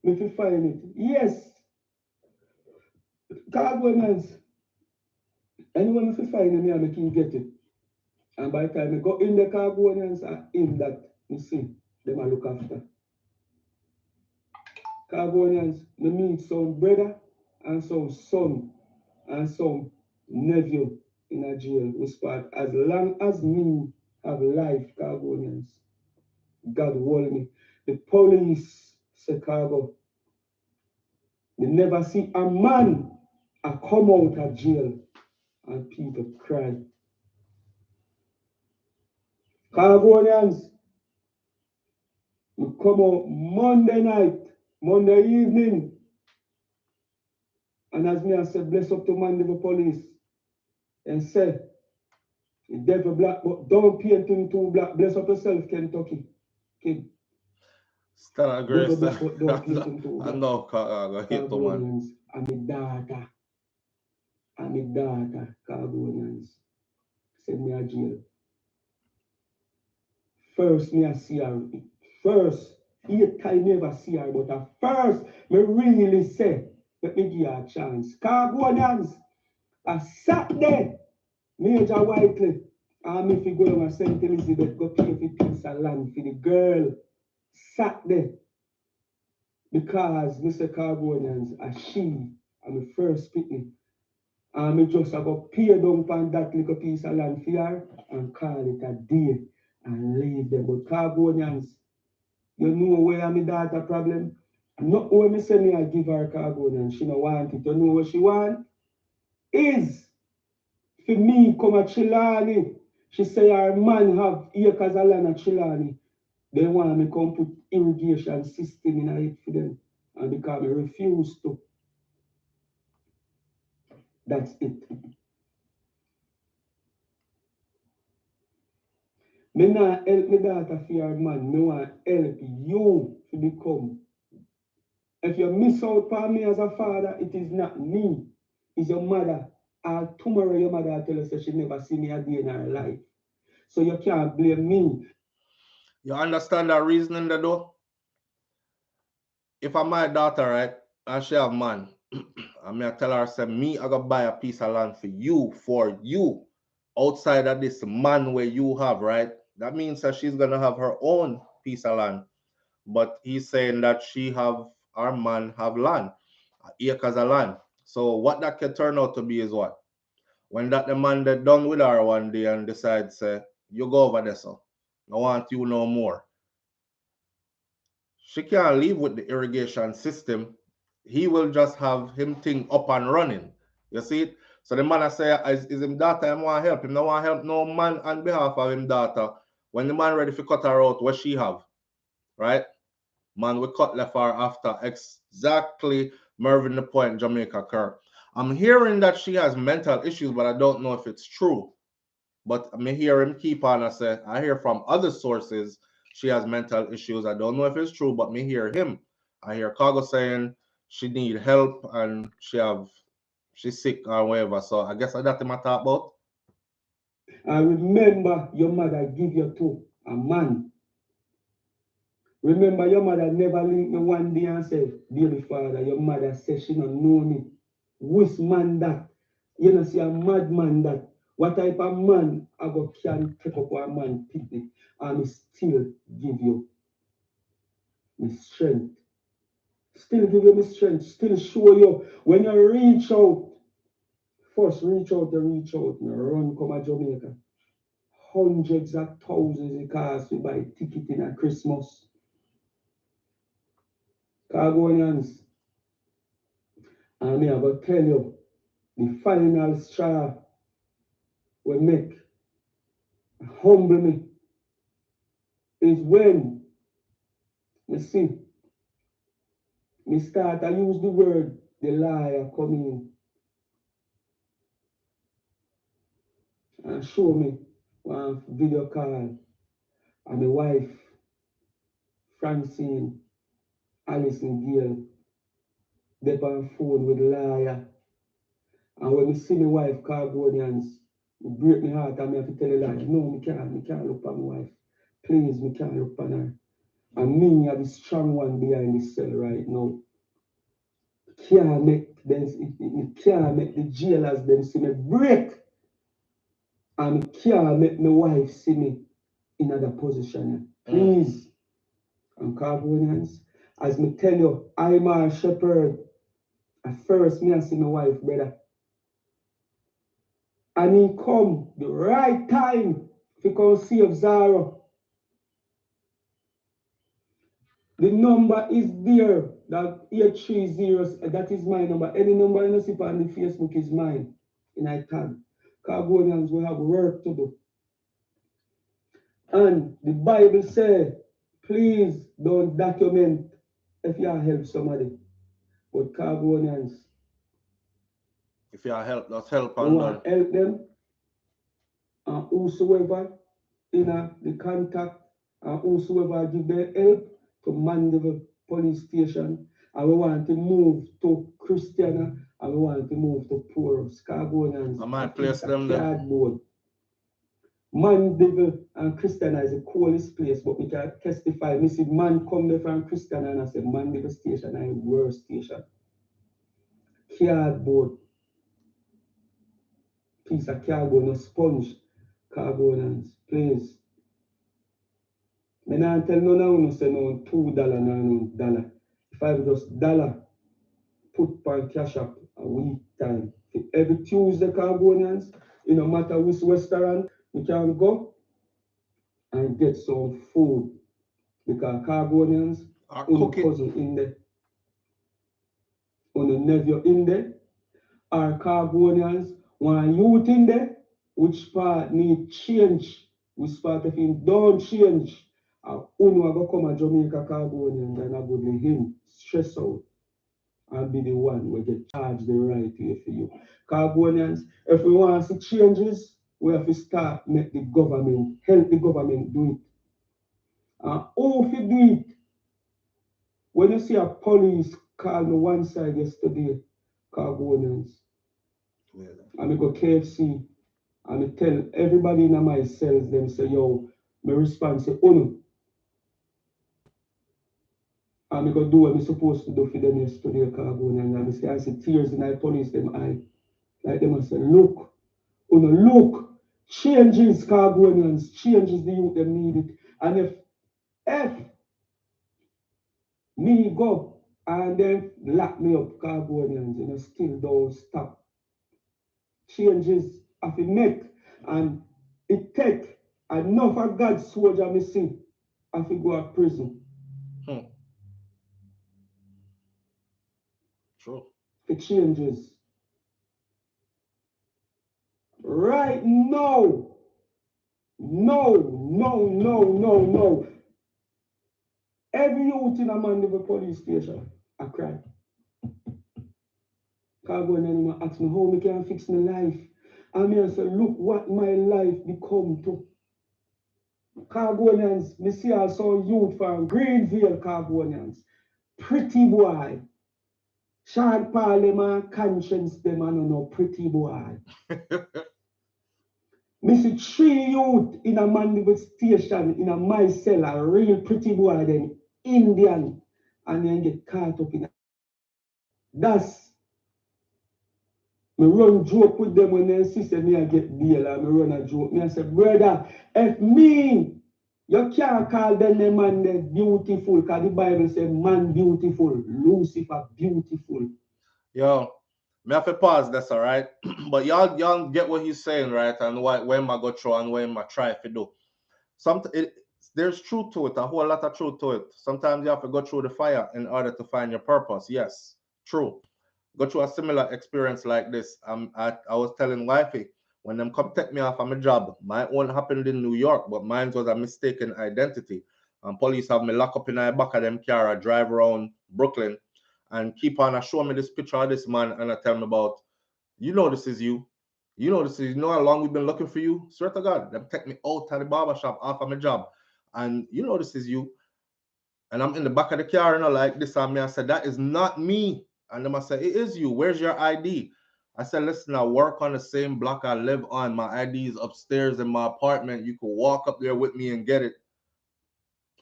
me fi find it. Yes, Carbonians. Anyway, me fi find it, me and me can get it. And by the time I go in the Khagonians are in that, you see, them I look after. Khagonians, me meet some brother and some son and some nephew in a jail. We spot as long as me have life, Khagonians. God hold me. The police, Chicago, they never see a man a come out of jail and people cry. Khagonians, we come out Monday night, Monday evening, and as me I said, bless up to man the police and say, the devil black, but don't paint him too black. Bless up yourself, Kentucky. Kid. Still a Devil grace. black, but don't paint him too I black. know Khago hate to man. Khagonians, I'm a daughter. I'm a daughter, Khagonians. Send me a jail. First, me I see her. First, I never see her, but at first, me really say, let me give her a chance. Khagonians, I sat there, Major Whiteley, and if you go to St. Elizabeth, go pay for piece of land for the girl. Sat there. Because Mr. Khagonians, a she, and my first pitney. And me just go pay down on that little piece of land for her and call it a day and leave them. But Khagonians, you know where my daughter problem? Not when me say me I give her Khagonians, she no want it. You know what she want? Is for me come a Chilani. She say her man have acres of land at Chilani. They want me come put irrigation system in it for them. And because I refuse to. That's it. Me not help my daughter for your man. Me want help you to become. If you miss out on me as a father, it is not me. It's your mother. Or tomorrow your mother will tell us that she never see me a day in her life. So you can't blame me. You understand that reasoning there though? If I'm my daughter, right, and she have man, I mean I tell her, say, me I gotta buy a piece of land for you, outside of this man where you have, right? That means that she's gonna have her own piece of land. But he's saying that she have our man have land, acres of land. So what that can turn out to be is what? When that the man that done with her one day and decides, say, you go over there, so I want you no more. She can't live with the irrigation system. He will just have him thing up and running. You see it? So the man I say is him daughter, I want help. Him no want help no man on behalf of him daughter. When the man ready to cut her out, what she have? Right? Man, we cut left her after exactly Mervyn the point Jamaica Kerr. I'm hearing that she has mental issues, but I don't know if it's true. But I may hear him keep on. I hear from other sources she has mental issues. I don't know if it's true, but me hear him. I hear Khago saying she need help and she's sick or whatever. So I guess that's the matter about. I remember your mother give you to a man. Remember your mother never link me one day and say, baby father, your mother said she don't know me. Which man that? You know, see a madman that. What type of man I go can take up a man picnic and still give you my strength. Still give you my strength. Still show you when you reach out. First reach out, and run come to Jamaica. Hundreds of thousands of cars to buy ticket in a Christmas. Khagonians. And me I go tell you, the final straw will make humble me is when me see me start I use the word the liar come in and show me one video call and my wife Francine Alison Gill they on phone with liar and when me see my wife Khagonians it break my heart and me have to tell her like no me can't look at my wife please me can't look at her and me are the strong one behind the cell right now can't make them it can't make the jailers them see me break And I can't make my wife see me in other position. Please, and Carbonians, as me tell you, I'm a shepherd. At first, me I see my wife, brother. And he come the right time to come save Zara. The number is there. That 830, that is my number. Any number you see on the Facebook is mine. In I tag. Carbonians will have work to do. And the Bible said, please don't document if you help somebody. But Carbonians, if you help, that's help we and want done. to help them. And whosoever in the contact and whosoever give their help to Mandeville police station, and we want to move to Christiana, and we want to move to poor Carbonians, I a might piece place of them there. cardboard. Mandeville and Christiana is the coolest place, but we can testify. Me see man come there from Christiana and I say Mandeville station is the worst station. Cardboard, piece of cardboard, no sponge, Carbonians, please. Me not tell none of you say no $2 no dollar. If I just dollar put on cash up a week time. Every Tuesday, Carbonians, it no matter which restaurant, we can go and get some food. Because Carbonians, on cousin in there, on the nephew in there, our Carbonians, one youth in there, which part need change, which part of him don't change. Uno go come a Jamaica Carbonians and I go to him stress out and be the one who get charged the right way for you. Carbonians, if we want to see changes, we have to start make the government, help the government do it. And how if you do it, when you see a police call me one side yesterday, Carbonians, and I go KFC, and I tell everybody in my cells, them say, yo, my response say, Uno. And I go do what I'm supposed to do for them yesterday, Carbonians. And I see tears in my police, them eye. Like them and say, look, Uno, look, changes Carbonians, changes the youth, them need it. And if me go and then lock me up, Carbonians, still don't stop. Changes have to make, and it take enough of God's soldier me see have to go to prison. True. It changes. Right now, no. Every youth in a Mandeville police station, I cry. Carbonians ask me how me can fix my life. And I say, look what my life become to. Carbonians, me see also youth from Greenville, Carbonians. Pretty boy. Sean Paul them and conscience them and no pretty boy. Me see 3 youth in a Mandeville station in a my cell, a real pretty boy then Indian, and then get caught up in a. That's me run joke with them when they see me I get bail, and me run a joke. Me I say, brother, if me, you can't call them the man beautiful, because the Bible says man beautiful, Lucifer beautiful. Yo, me have to pause this, all right? But y'all get what he's saying, right? And what when I go through and when I try to do. There's truth to it, a whole lot of truth to it. Sometimes you have to go through the fire in order to find your purpose. Yes, true. Go through a similar experience like this. I was telling wifey when them come take me off of my job. My own happened in New York, but mine was a mistaken identity. And police have me lock up in the back of them car. I drive around Brooklyn and keep on show me this picture of this man and I tell me about, this is you. You know how long we've been looking for you? Swear to God, them take me out of the barber shop off of my job. And this is you. And I'm in the back of the car, like this. And me, I said, that is not me. And then I said, it is you. Where's your ID? I said, listen, I work on the same block I live on. My ID is upstairs in my apartment. You can walk up there with me and get it.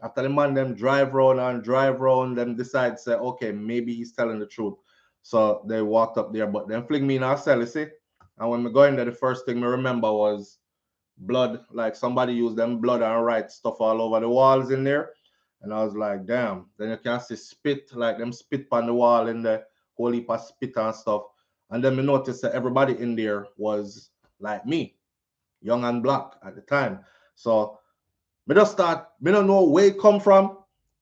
After the man them drive round, them decide say, okay, maybe he's telling the truth. So they walked up there, but then fling me in our cell, you see. And when we go in there, the first thing I remember was blood, like somebody used them blood and write stuff all over the walls in there. And I was like, damn. Then you can see spit, like them spit on the wall in the whole heap of spit and stuff. And then we noticed that everybody in there was like me, young and black at the time. So me don't know where it come from.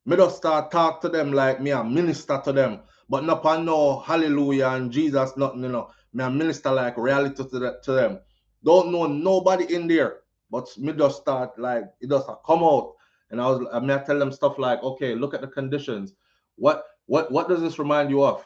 Me just start talk to them like me a minister to them. But not on no hallelujah and Jesus, nothing, Me a minister like reality to them. Don't know nobody in there. But me just start like, it just come out. And I mean, I tell them stuff like, okay, look at the conditions. What does this remind you of?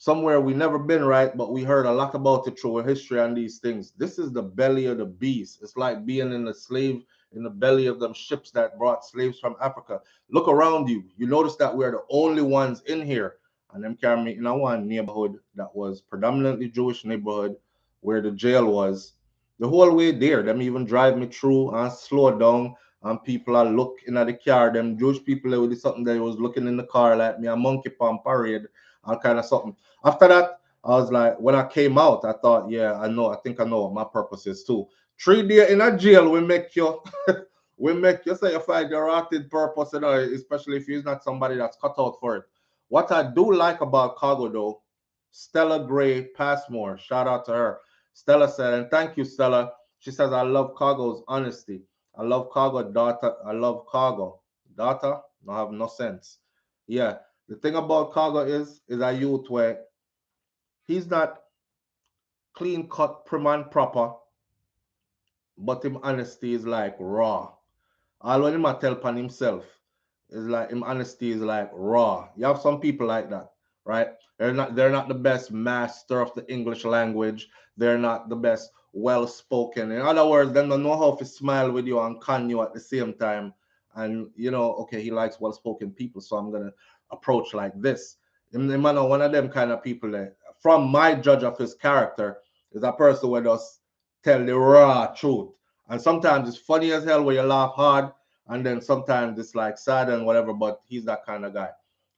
Somewhere we never been, right? But we heard a lot about it through history and these things. This is the belly of the beast. It's like being in the belly of them ships that brought slaves from Africa. Look around you. You notice that we're the only ones in here. And them carry me in a one neighborhood that was predominantly Jewish neighborhood where the jail was. The whole way there, them even drive me through and slow down. And people are looking at the car. Them Jewish people, they did something they was looking in the car like me a monkey palm parade and kind of something. After that, I was like, when I came out, I thought, yeah, I think I know what my purpose is too. 3 days in a jail will make you will make you say you find your rotted purpose, especially if you're not somebody that's cut out for it. What I do like about Khago though, Stella Gray Passmore, shout out to her. Stella said, and thank you, Stella. She says, I love Khago's honesty. I love Khago daughter. I love Khago. Daughter? No have no sense. Yeah. The thing about Khago is a youth where he's not clean cut, prim and proper, but him honesty is like raw. All when him a tell upon himself is like him honesty is like raw. You have some people like that, right? They're not the best master of the English language. They're not the best well spoken. In other words, they don't know how to smile with you and con you at the same time. And okay, he likes well spoken people, so I'm gonna approach like this. Him one of them kind of people that, from my judge of his character, is a person who just tell the raw truth. And sometimes it's funny as hell where you laugh hard, and then sometimes it's like sad and whatever, but he's that kind of guy.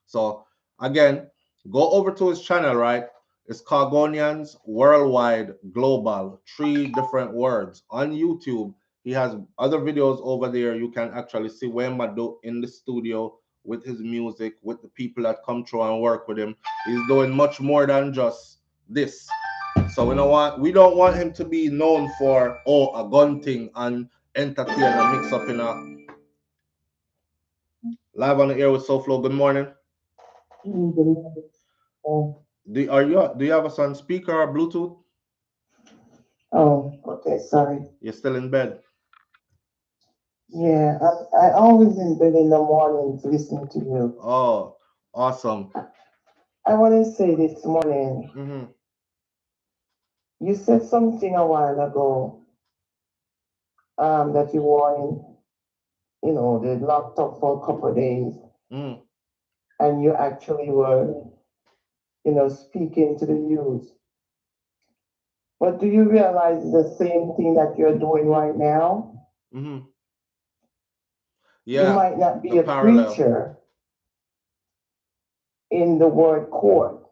So again, go over to his channel, right? It's Cargonians Worldwide Global, 3 different words on YouTube. He has other videos over there. You can actually see where Mado in the studio with his music, with the people that come through and work with him. He's doing much more than just this. So we don't want him to be known for a gun thing and entertain and mix up in a live on the air with SouFlo. Good morning. Oh, Do you have us on speaker or Bluetooth? okay, sorry. You're still in bed. Yeah, I always in bed in the mornings listening to you. Oh, awesome. I want to say this morning, Mm-hmm. you said something a while ago, that you were they locked up for a couple of days, Mm. and you actually were, speaking to the youth. But do you realize the same thing that you're doing right now? Mm-hmm. You Yeah, might not the be a parallel. preacher in the word court,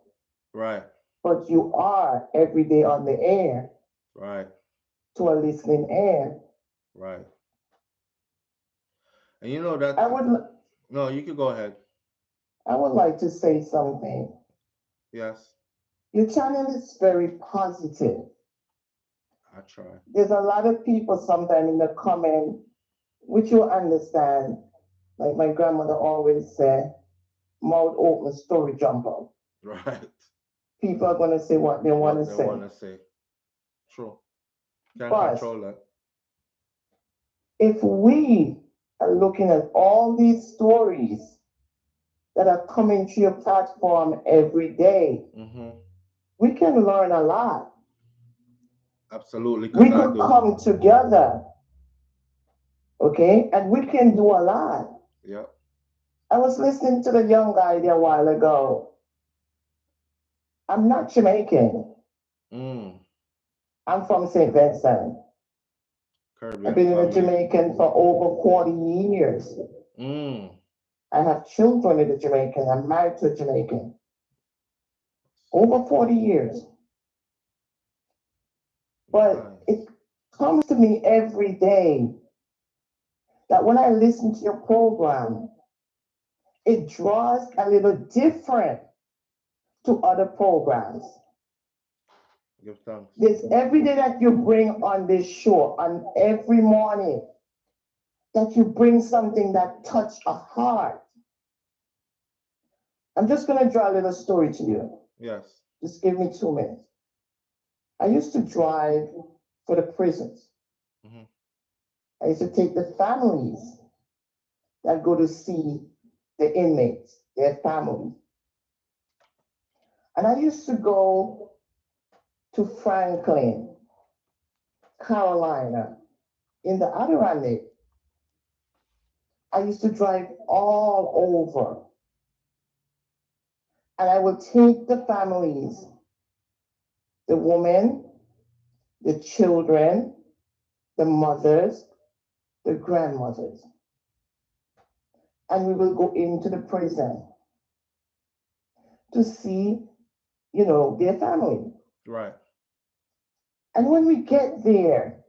Right, but you are every day on the air right, to a listening ear. right. And you know that I would no, you could go ahead. I would like to say something. Yes, Your channel is very positive. I try. There's a lot of people sometimes in the comment, which you understand, like my grandmother always said, mouth open, story jump out. Right. People are going to say what they want What to they say. want to say. True. Can't But control that. if we are looking at all these stories that are coming to your platform every day, Mm-hmm. we can learn a lot. Absolutely, We because I could do. come together, okay, and we can do a lot. Yep. I was listening to the young guy there a while ago. I'm not Jamaican. Mm. I'm from St. Vincent. I've Caribbean been in a family. Jamaican for over 40 years. Mm. I have children in the Jamaican. I'm married to a Jamaican. Over 40 years. But Nice. comes to me every day that when I listen to your program, it draws a little different to other programs. Give thanks. This every day that you bring on this show, on every morning, that you bring something that touch a heart. I'm just gonna draw a little story to you. Yes. Just give me 2 minutes. I used to drive for the prisons. Mm-hmm. I used to take the families that go to see the inmates, their families. And I used to go to Franklin, Carolina, in the Adirondack. I used to drive all over. And I would take the families, the women, the children, the mothers, the grandmothers, and we will go into the prison to see, their family. Right. And when we get there,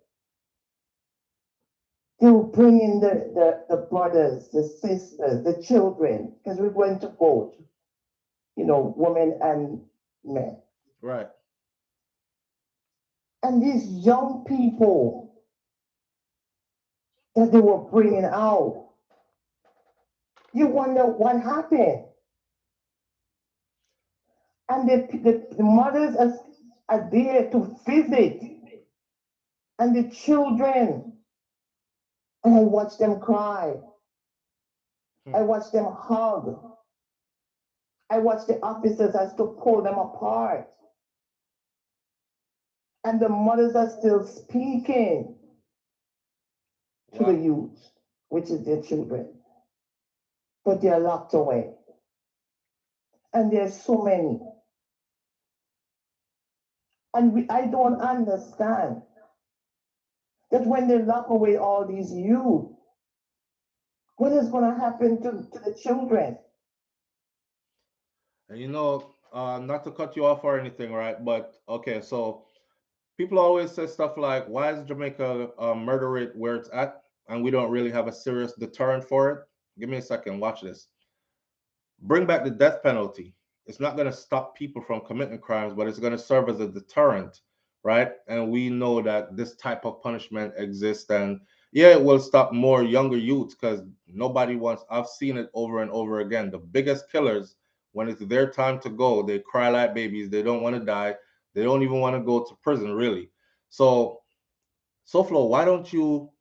they will bring in the brothers, the sisters, the children, because we're going to vote, women and men. Right. And these young people that they were bringing out, you wonder what happened. And the mothers are there to visit, and the children, and I watch them cry. I watch them hug. I watch the officers as to pull them apart. And the mothers are still speaking to the Wow. youth, which is their children. But they are locked away. And there's so many. And I don't understand that when they lock away all these youth, what is going to happen to the children? And not to cut you off or anything, right? But okay, so people always say stuff like, "Why is Jamaica murder rate where it's at, and we don't really have a serious deterrent for it?" Give me a second. Watch this. Bring back the death penalty. It's not going to stop people from committing crimes, but it's going to serve as a deterrent, right? And we know that this type of punishment exists, and yeah, it will stop more younger youths because nobody wants. I've seen it over and over again. The biggest killers, when it's their time to go, they cry like babies. They don't want to die. They don't even want to go to prison, really. So SouFlo, why don't you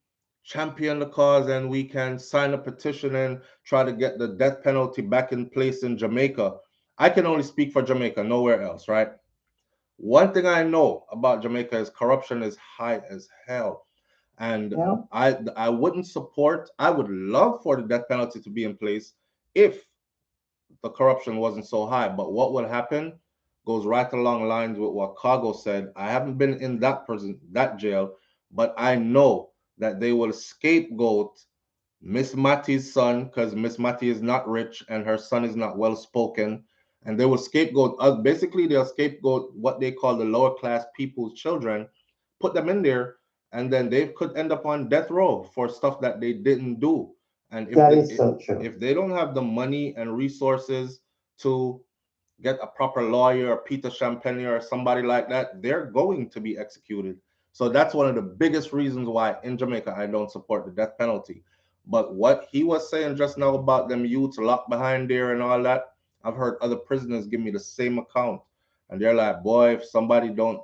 champion the cause and we can sign a petition and try to get the death penalty back in place in Jamaica? I can only speak for Jamaica, nowhere else, right? One thing I know about Jamaica is corruption is high as hell. And Yeah, I wouldn't support, I would love for the death penalty to be in place if the corruption wasn't so high. But what would happen goes right along lines with what Khago said. I haven't been in that prison, that jail, but I know that they will scapegoat Miss Matty's son because Miss Matty is not rich and her son is not well spoken. And they will scapegoat us. Basically, they'll scapegoat what they call the lower class people's children, put them in there, and then they could end up on death row for stuff that they didn't do. And that is so true. if they don't have the money and resources to get a proper lawyer or Peter Champagne or somebody like that, they're going to be executed. So that's one of the biggest reasons why in Jamaica I don't support the death penalty. But what he was saying just now about them youths locked behind there and all that, I've heard other prisoners give me the same account. And they're like, boy, if somebody don't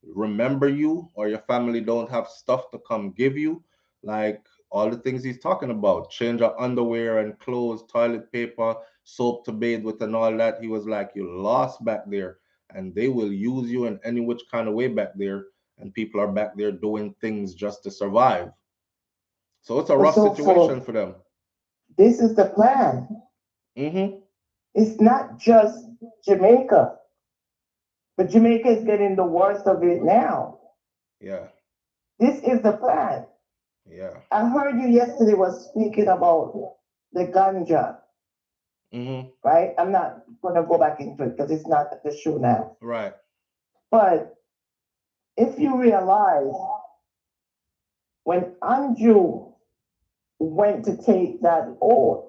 remember you or your family don't have stuff to come give you, like all the things he's talking about, change of underwear and clothes, toilet paper, soap to bathe with and all that. He was like, you lost back there and they will use you in any which kind of way back there. And people are back there doing things just to survive. So it's a rough So situation for for them. this is the plan. Mm-hmm. It's not just Jamaica, but Jamaica is getting the worst of it now. Yeah. This is the plan. Yeah. I heard you yesterday was speaking about the ganja, Mm-hmm. right? I'm not going to go back into it because it's not the show now. Right. But if you realize when Andrew went to take that oath,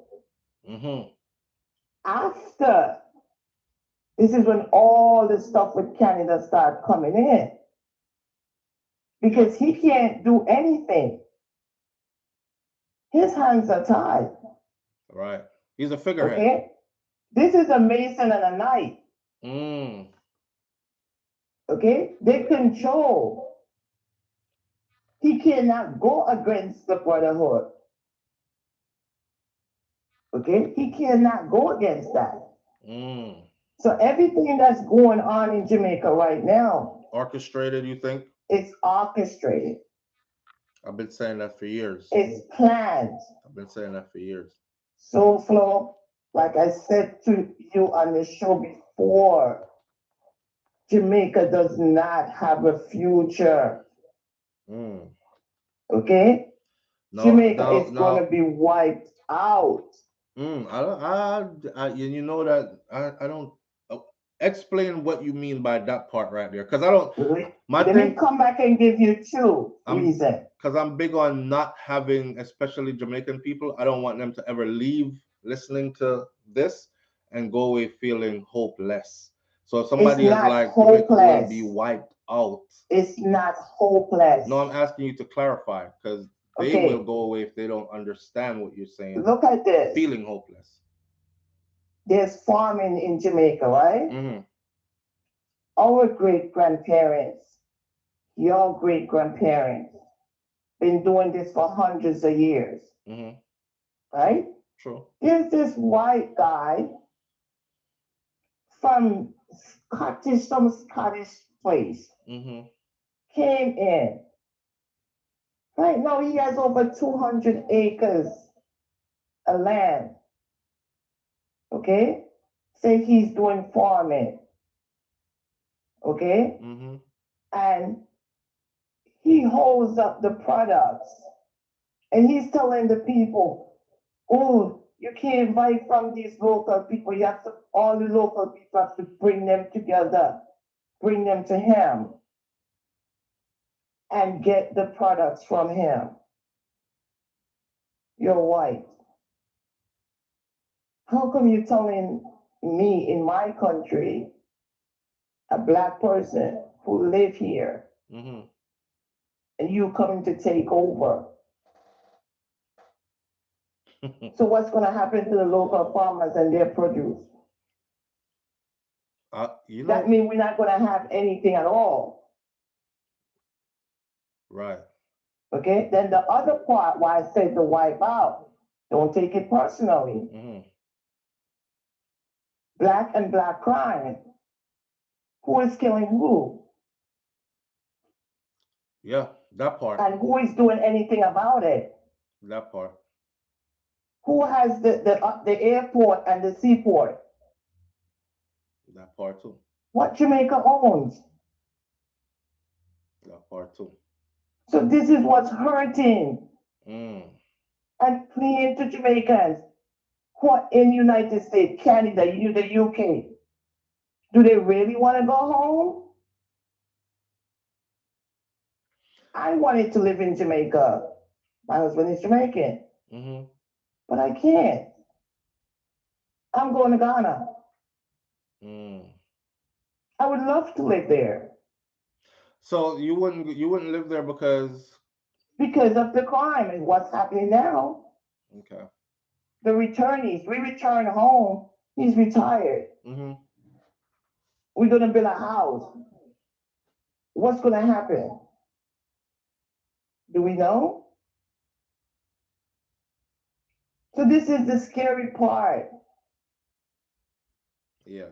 Mm-hmm. after, this is when all the stuff with Canada started coming in. Because he can't do anything. His hands are tied. Right. He's a figurehead. Okay? This is a mason and a knight. Mm. Okay? They control. He cannot go against the brotherhood. Okay? He cannot go against that. Mm. So everything that's going on in Jamaica right now, Orchestrated, you think? it's orchestrated. I've been saying that for years. It's planned. I've been saying that for years. So, Flo, like I said to you on the show before, Jamaica does not have a future. Mm. Okay? No, Jamaica no, is going to no. be wiped out. I don't. You know that I don't. uh, Explain what you mean by that part right there, because I don't. My Let me thing, come back and give you two I'm reasons. because I'm big on not having, especially Jamaican people. I don't want them to ever leave listening to this and go away feeling hopeless. So if It's somebody is not like Jamaica will be hopeless. wiped out, It's not hopeless. no, I'm asking you to clarify because they will Okay, go away if they don't understand what you're saying, look at this. feeling hopeless. There's farming in Jamaica, right? Mm-hmm. Our great grandparents, your great grandparents, been doing this for hundreds of years, Mm-hmm. right? True. There's this white guy from some Scottish place, Mm-hmm. came in. Right now, he has over 200 acres of land. Okay? Say he's doing farming. Okay? Mm-hmm. And he holds up the products. And he's telling the people, oh, you can't buy from these local people. You have to, all the local people have to bring them together, bring them to him, and get the products from him. You're white. How come you're telling me in my country, a black person who live here, Mm-hmm. and you coming to take over? So what's going to happen to the local farmers and their produce? You That know, means we're not going to have anything at all. right. Okay? Then the other part, why I said to wipe out, don't take it personally. Mm-hmm. Black and black crime. Who is killing who? Yeah, that part. And who is doing anything about it? That part. Who has the airport and the seaport? That part too. What Jamaica owns. That part too. So this is what's hurting Mm. and playing to Jamaicans who are in United States, Canada, the UK. Do they really want to go home? I wanted to live in Jamaica. My husband is Jamaican, Mm-hmm. but I can't. I'm going to Ghana. Mm. I would love to live there So you wouldn't live there because because of the crime and what's happening now. okay. The returnees, we return home. He's retired. Mm-hmm. We're going to build a house. What's going to happen? Do we know? So this is the scary part. Yeah.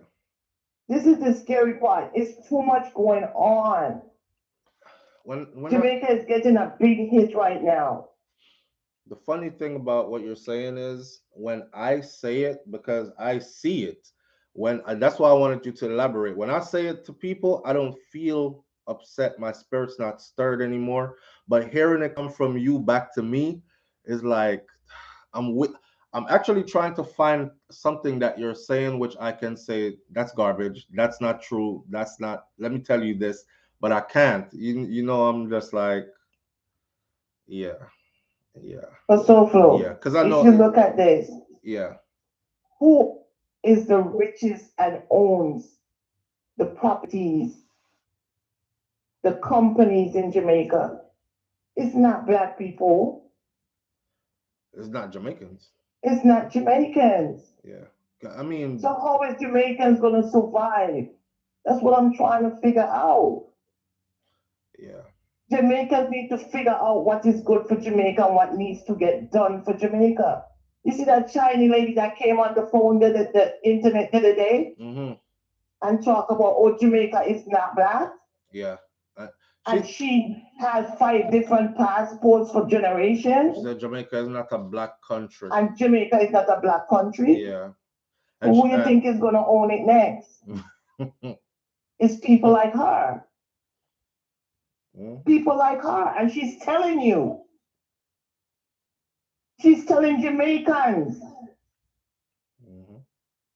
This is the scary part. It's too much going on. When Jamaica is getting a big hit right now. the funny thing about what you're saying is when I say it because I see it. That's why I wanted you to elaborate. When I say it to people, I don't feel upset. My spirit's not stirred anymore. But hearing it come from you back to me is like I'm with. I'm actually trying to find something that you're saying, which I can say that's garbage. That's not true. That's not. Let me tell you this, but I can't. I'm just like, Yeah. Yeah. For SouFlo, Yeah. Because I if know. you look at this, Yeah. who is the richest and owns the properties, the companies in Jamaica? It's not black people. It's not Jamaicans. It's not Jamaicans. Yeah. I mean, So how is Jamaicans gonna survive? That's what I'm trying to figure out. yeah. Jamaicans need to figure out what is good for Jamaica and what needs to get done for Jamaica. You see that Chinese lady that came on the phone the internet the other day Mm-hmm. and talk about, oh, Jamaica is not black? Yeah. And She she has 5 different passports for generations. said Jamaica is not a black country. And Jamaica is not a black country. Yeah. And Who you think is going to own it next? It's people like her. People like her. And she's telling you. She's telling Jamaicans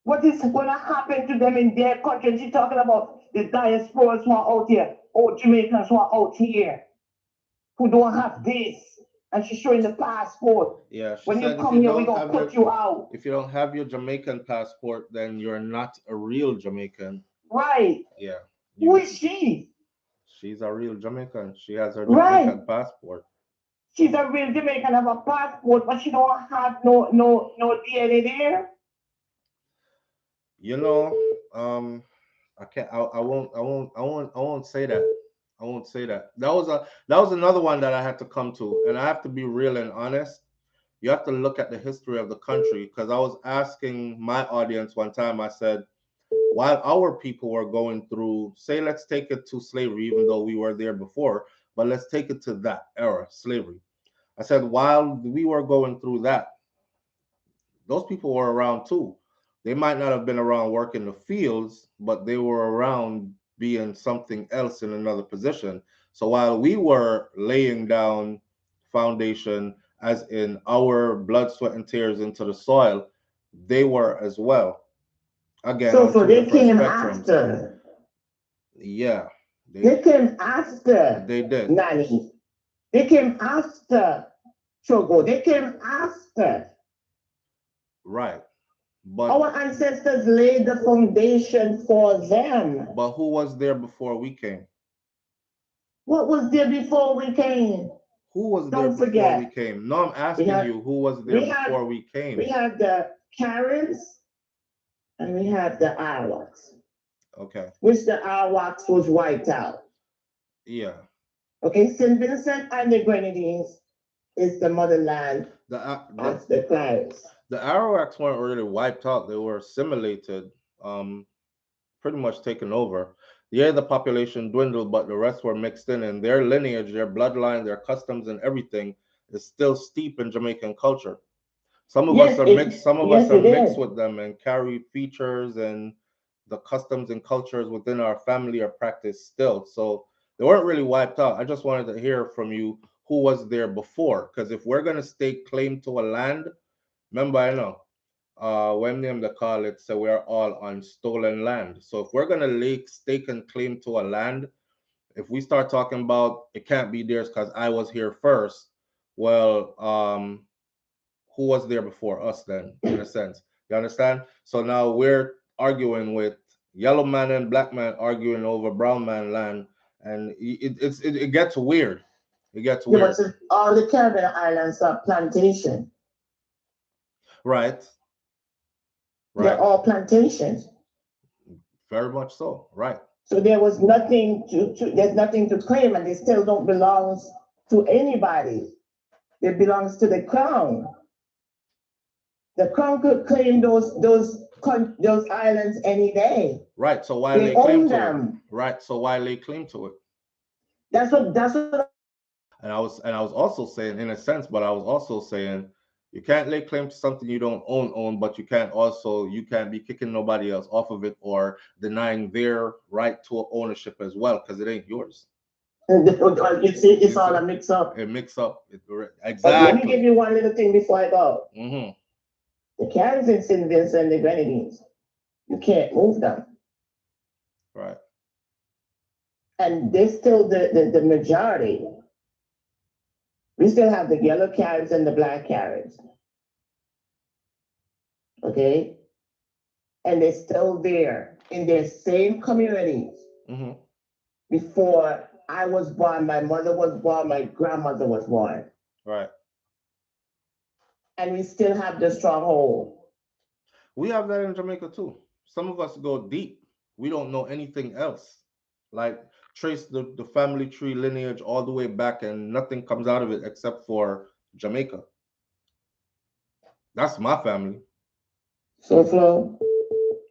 what is going to happen to them in their country. And she's talking about the diasporas who are out here, or Jamaicans who are out here, who don't have this. And she's showing the passport. Yeah, she when said you come here, we're going to put you out. If you don't have your Jamaican passport, then you're not a real Jamaican. Right. Yeah. Who is she? She's a real Jamaican. She has her Jamaican passport. She's a real Jamaican, have a passport, but she don't have no DNA there. You know, I can't. I won't say that. I won't say that. That was another one that I had to come to, and I have to be real and honest. You have to look at the history of the country, because I was asking my audience one time. I said, while our people were going through, say, let's take it to slavery, even though we were there before, but let's take it to that era, slavery. I said, while we were going through that, those people were around too. They might not have been around working the fields, but they were around being something else in another position. So while we were laying down foundation, as in our blood, sweat, and tears into the soil, they were as well. Again, so on for two they different came spectrums. after. Yeah. They came after. They did. Nani. They came after Togo. They came after. Right. But our ancestors laid the foundation for them. But who was there before we came? What was there before we came? Who was there Don't before forget. we came? No, I'm asking you, who was there before we came? We had the Karens and we had the Arawaks. Okay. Which the Arawaks was wiped out. Yeah. Okay, St. Vincent and the Grenadines is the motherland of the Karens. The Arawaks weren't really wiped out. They were assimilated, pretty much taken over. Yeah, the population dwindled, but the rest were mixed in, and their lineage, their bloodline, their customs, and everything is still steep in Jamaican culture. Some of us are mixed. Some of us are mixed with them and carry features and the customs and cultures within our family are practiced still. So they weren't really wiped out. I just wanted to hear from you who was there before, because if we're gonna stake claim to a land, remember, I know when them they call it, so we're all on stolen land. So if we're gonna lay stake and claim to a land, if we start talking about it can't be theirs because I was here first, well, who was there before us then, in a sense? You understand? So now we're arguing with yellow man and black man arguing over brown man land, and it gets weird. It gets weird. But all the Caribbean islands are plantation. Right. They're all plantations. Very much so. Right. So there was nothing there's nothing to claim, and they still don't belong to anybody. It belongs to the crown. The crown could claim those islands any day. Right. So why they claim own to them? It? Right. So why lay claim to it? That's what. And I was also saying, in a sense, but I was also saying, you can't lay claim to something you don't own, but you can't be kicking nobody else off of it or denying their right to ownership as well, because it ain't yours. It's all a mix up. It mix up. Exactly. But let me give you one little thing before I go. Mm-hmm. The Karens in St. Vincent and the Grenadines, you can't move them. Right. And they're still the majority. We still have the yellow carrots and the black carrots. Okay? And they're still there in their same communities. Mm-hmm. Before I was born, my mother was born, my grandmother was born. Right. And we still have the stronghold. We have that in Jamaica too. Some of us go deep. We don't know anything else. Like trace the family tree lineage all the way back and nothing comes out of it except for Jamaica. That's my family. SouFlo,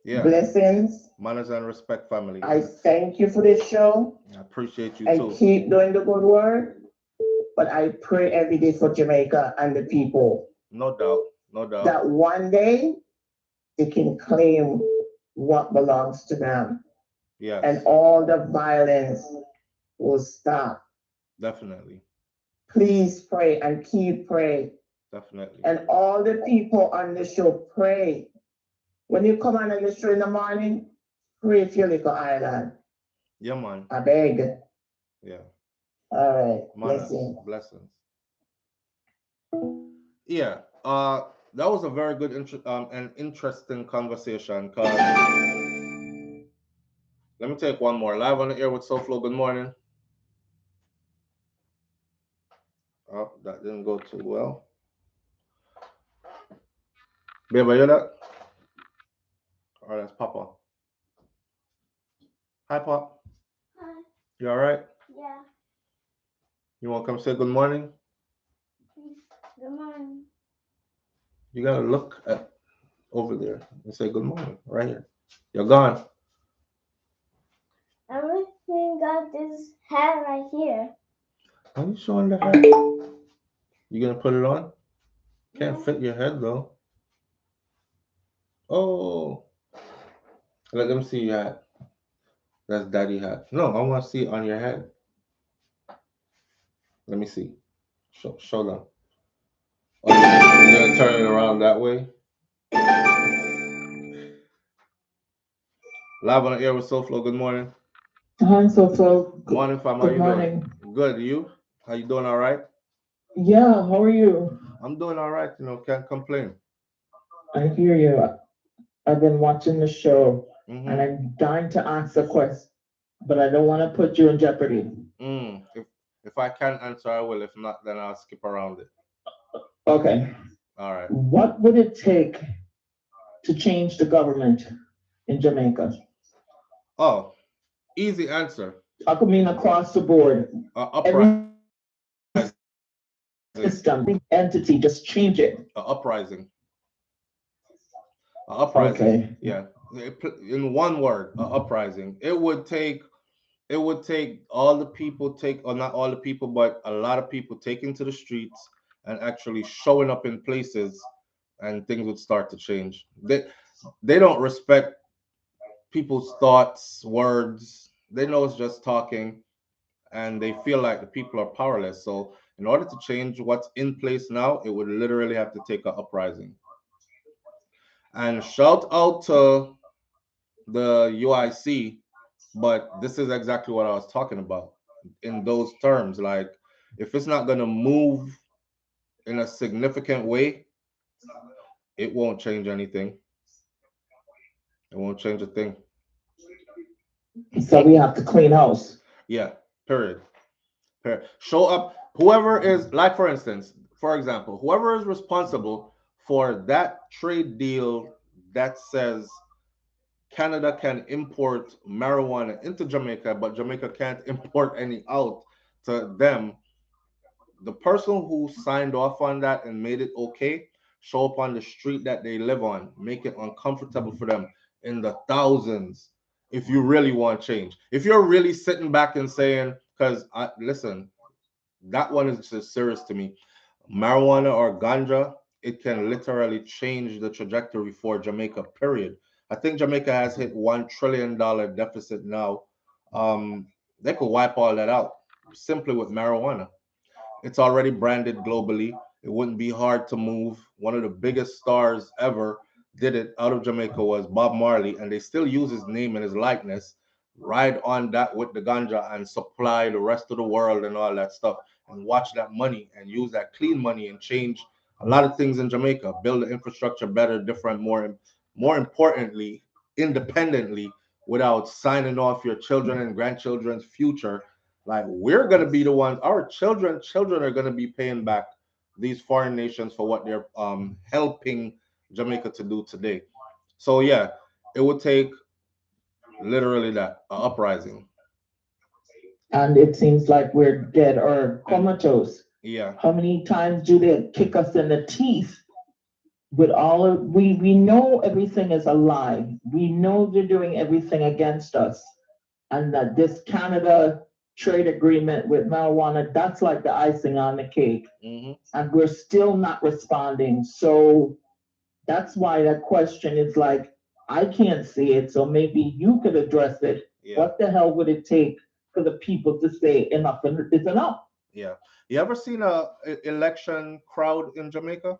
Yeah. blessings. Manners and respect family. I thank you for this show. I appreciate you And too. keep doing the good work. But I pray every day for Jamaica and the people No doubt. No doubt. that one day they can claim what belongs to them. Yes. And all the violence will stop. Definitely. Please pray and keep praying. Definitely. And all the people on the show, pray. When you come on the show in the morning, pray for your little island. Yeah, man. I beg. Yeah. All right. Manners. Blessings. Yeah. That was a very good and interesting conversation. Cause let me take one more. Live on the air with SouFlo. Good morning. Oh, that didn't go too well. Babe, are you that? All right, that's Papa. Hi, Pop. Hi. You all right? Yeah. You want to come say good morning? Good morning. You gotta look at over there and say good morning right here. You're gone. I'm looking at this hat right here. Are you showing the hat? You gonna put it on? Can't fit your head though. Oh, let them see your hat. That's daddy hat. No, I want to see it on your head. Let me see. Show them. Oh, you're gonna turn it around that way. Live on the air with SouFlo. Good morning. Hi, SouFlo. Morning, fam. How Good you morning. doing? Good. You? How you doing? All right? Yeah, how are you? I'm doing all right. Can't complain. I hear you. I've been watching the show and Mm-hmm. I'm dying to ask a question, but I don't want to put you in jeopardy. If I can answer, I will. If not, then I'll skip around it. Okay. All right. What would it take to change the government in Jamaica? Oh, easy answer. I could mean across the board. Every Uprising. system, every entity, just change it. Uprising. Uprising. Okay. Yeah. In one word, uprising. It would take all the people or not all the people, but a lot of people taking to the streets and actually showing up in places, and things would start to change. They don't respect people's thoughts, words. They know it's just talking, and they feel like the people are powerless. So, in order to change what's in place now, it would literally have to take an uprising. And shout out to the U.I.C., but this is exactly what I was talking about in those terms. Like, if it's not going to move in a significant way, it won't change anything. It won't change a thing. So we have to clean house. Yeah, period. Show up. Whoever is, like, for example, whoever is responsible for that trade deal that says Canada can import marijuana into Jamaica, but Jamaica can't import any out to them. The person who signed off on that and made it okay, show up on the street that they live on, make it uncomfortable for them in the thousands. If you really want change, if you're really sitting back and saying, because listen, that one is just serious to me. Marijuana or ganja, it can literally change the trajectory for Jamaica, period. I think Jamaica has hit $1 trillion deficit now. They could wipe all that out simply with marijuana. It's already branded globally. It wouldn't be hard to move. One of the biggest stars ever did it out of Jamaica was Bob Marley, and they still use his name and his likeness, ride on that with the ganja and supply the rest of the world and all that stuff. and watch that money and use that clean money and change a lot of things in Jamaica, build the infrastructure better, different, more importantly, independently, without signing off your children and grandchildren's future. Like we're gonna be the ones, our children are gonna be paying back these foreign nations for what they're helping Jamaica to do today. So yeah, it would take literally that uprising. And it seems like we're dead or And comatose. yeah, How many times do they kick us in the teeth with all of we know everything is a lie. We know they're doing everything against us. And that this Canada trade agreement with marijuana, that's like the icing on the cake. And we're still not responding. So that's why that question is like, I can't see it. So maybe you could address it. yeah, What the hell would it take for the people to say enough is enough? yeah. You ever seen a election crowd in Jamaica?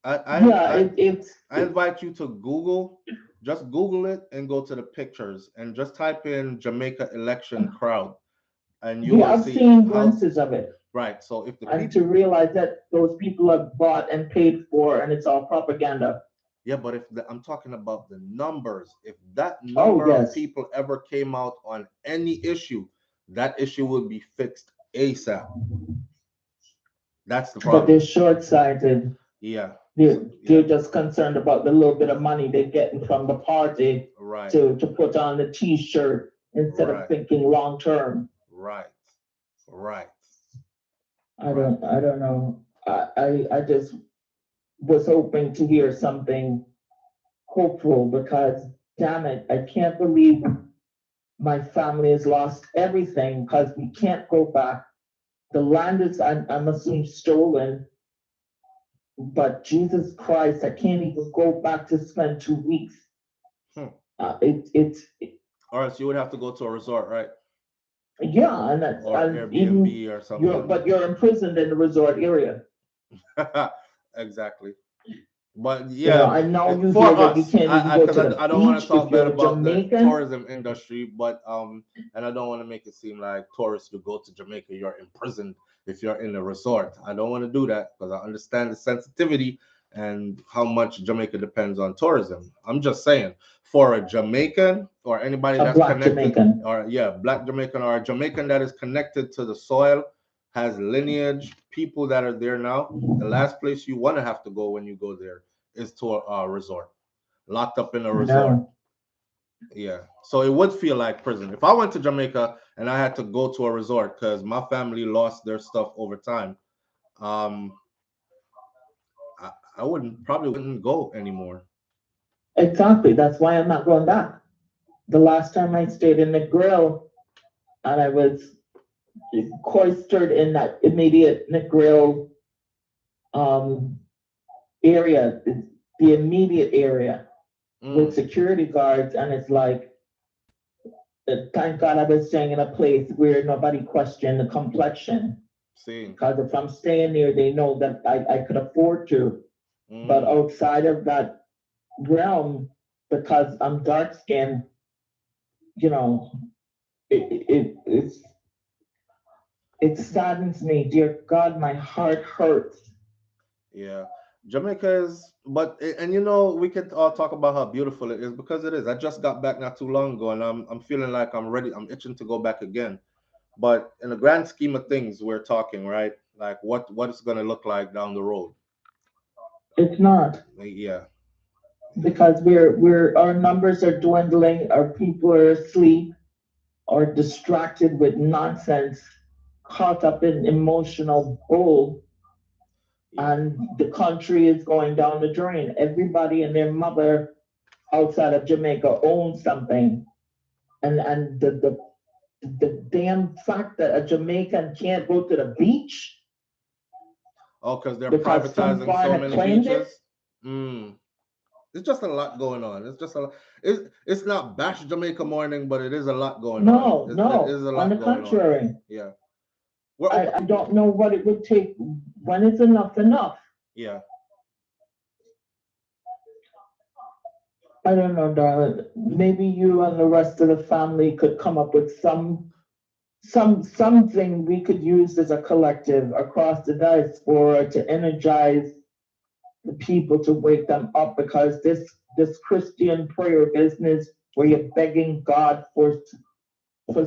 I I Yeah, I, I it invite you to just Google it and go to the pictures and just type in Jamaica election crowd, and you yeah, will I've see seen how glimpses of it. right. So if the And people, to realize that those people are bought and paid for and it's all propaganda. yeah, but if I'm talking about the numbers, if that Oh number of yes. people ever came out on any issue, that issue would be fixed ASAP. That's the But they're problem. short sighted. Yeah. So They're yeah. just concerned about the little bit of money they're getting from the party Right. to put on the t-shirt instead of Right. thinking long term. Right. Right. I Right. don't know. I just was hoping to hear something hopeful because damn it, I can't believe my family has lost everything because we can't go back. The land is I'm assuming stolen, but Jesus Christ, I can't even go back to spend 2 weeks. Hmm. It's Or else you would have to go to a resort, right? yeah, and that's Or and even Airbnb or you're something. but you're imprisoned in the resort area. Exactly. But You know, yeah, I know you for hear that you us, can't even I go because to the I don't want to beach if talk bad you're a about the Jamaican. tourism industry, but and I don't want to make it seem like tourists who go to Jamaica, you're imprisoned if you're in a resort. I don't want to do that because I understand the sensitivity and how much Jamaica depends on tourism. I'm just saying, for a Jamaican or anybody A that's black connected, Jamaican. or yeah, black Jamaican or a Jamaican that is connected to the soil, has lineage, people that are there now, the last place you want to have to go when you go there is to a resort, locked up in a resort. No, Yeah. So it would feel like prison. If I went to Jamaica and I had to go to a resort because my family lost their stuff over time, um, I wouldn't probably wouldn't go anymore. exactly. That's why I'm not going back. The last time I stayed in the grill and I was cloistered in that immediate grill um area, the immediate area with Mm, security guards, and it's like thank God I was staying in a place where nobody questioned the complexion. see. Because if I'm staying there, they know that I could afford to. But Mm, outside of that realm, because I'm dark skinned, you know, it saddens me. Dear God, my heart hurts. yeah. Jamaica is, but and you know we could all talk about how beautiful it is because it is. I just got back not too long ago, and I'm feeling like I'm ready. I'm itching to go back again. But in the grand scheme of things, we're talking right, like what it's gonna look like down the road. It's not Yeah, because we're our numbers are dwindling, our people are asleep or distracted with nonsense, caught up in emotional bull, yeah. and the country is going down the drain. Everybody and their mother outside of Jamaica owns something, and the damn fact that a Jamaican can't go to the beach Oh, because they're because some privatizing so foreigner many claimed it. beaches. Mm. It's just a lot going on. It's just a lot. It's not Bash Jamaica morning, but it is a lot going on. No, It no. is a On lot the going on. contrary, Yeah, we're I don't know what it would take when it's enough enough. yeah. I don't know, darling. Maybe you and the rest of the family could come up with some something we could use as a collective across the diaspora to energize the people, to wake them up, because this Christian prayer business where you're begging God for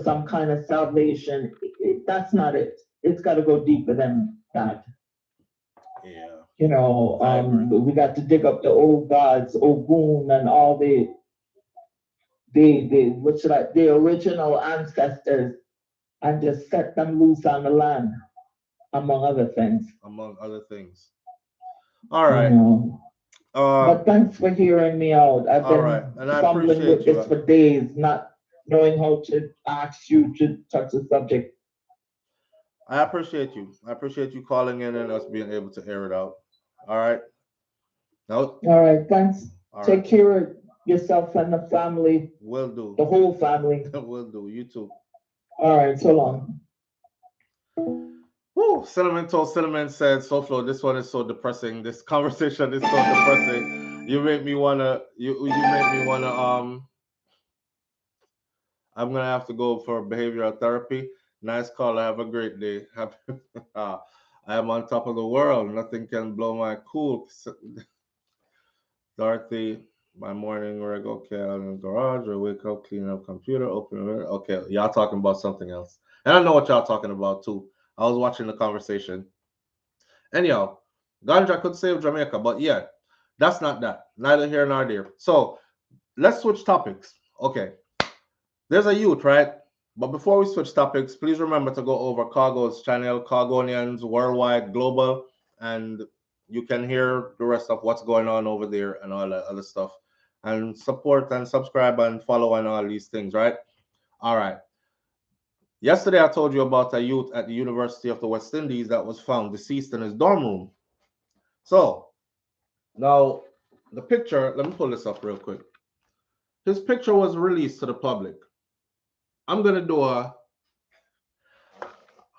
some kind of salvation, that's not it. It's got to go deeper than that. Yeah. You know, we got to dig up the old gods, Ogun, and all the original ancestors, and just set them loose on the land, among other things. Among other things. All You right. know. Uh, But thanks for hearing me out. I've all right, been and I fumbling with appreciate this you. for days, not knowing how to ask you to touch the subject. I appreciate you. I appreciate you calling in and us being able to air it out. All right. No. All right, thanks. All right. Take care of yourself and the family, Will do. the whole family. Will do. You too. All right, so long. Woo! Cinnamon Toast Cinnamon said, "SouFlo, this one is so depressing. This conversation is so depressing. You make me wanna. You make me wanna. I'm gonna have to go for behavioral therapy. Nice call. Have a great day. I am on top of the world. Nothing can blow my cool." Dorothy, my morning reg. Okay, I'm in the garage. I wake up, clean up computer, open it. Okay, y'all talking about something else, and I know what y'all talking about too. I was watching the conversation. Anyhow, ganja could save Jamaica, but yeah, that's not that. Neither here nor there. So let's switch topics. Okay, there's a youth, right? But before we switch topics, please remember to go over Khago's channel, Khagonians Worldwide Global, and you can hear the rest of what's going on over there and all that other stuff. And support and subscribe and follow and all these things, right? All right. Yesterday, I told you about a youth at the University of the West Indies that was found deceased in his dorm room. So now the picture, let me pull this up real quick. His picture was released to the public. I'm gonna do a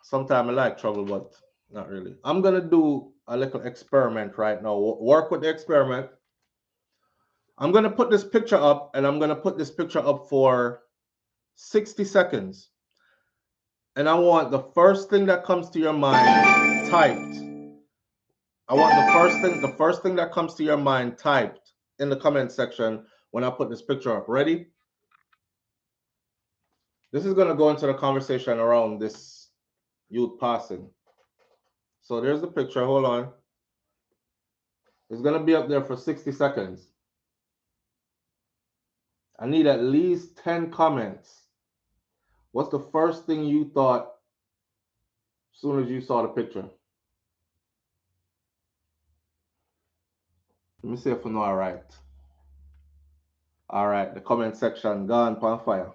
sometime I like trouble, but not really. I'm gonna do a little experiment right now. Work with the experiment. I'm gonna put this picture up, and I'm gonna put this picture up for 60 seconds. And I want the first thing that comes to your mind typed. I want the first thing that comes to your mind typed in the comment section when I put this picture up. Ready? This is gonna go into the conversation around this youth passing. So there's the picture. Hold on. It's gonna be up there for 60 seconds. I need at least 10 comments. What's the first thing you thought as soon as you saw the picture? Let me see if I know. All right. All right. The comment section gone on fire.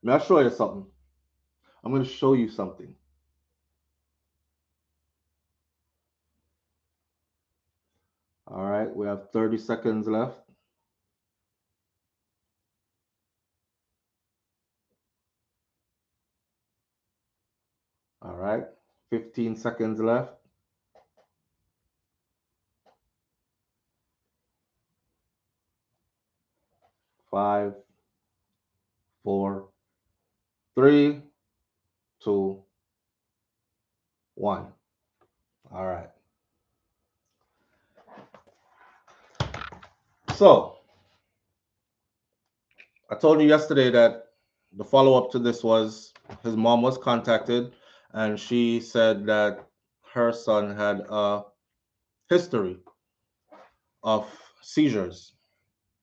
May I show you something? I'm going to show you something. All right. We have 30 seconds left. All right. 15 seconds left. 5, 4, 3, 2, 1. All right. So I told you yesterday that the follow up to this was his mom was contacted and she said that her son had a history of seizures,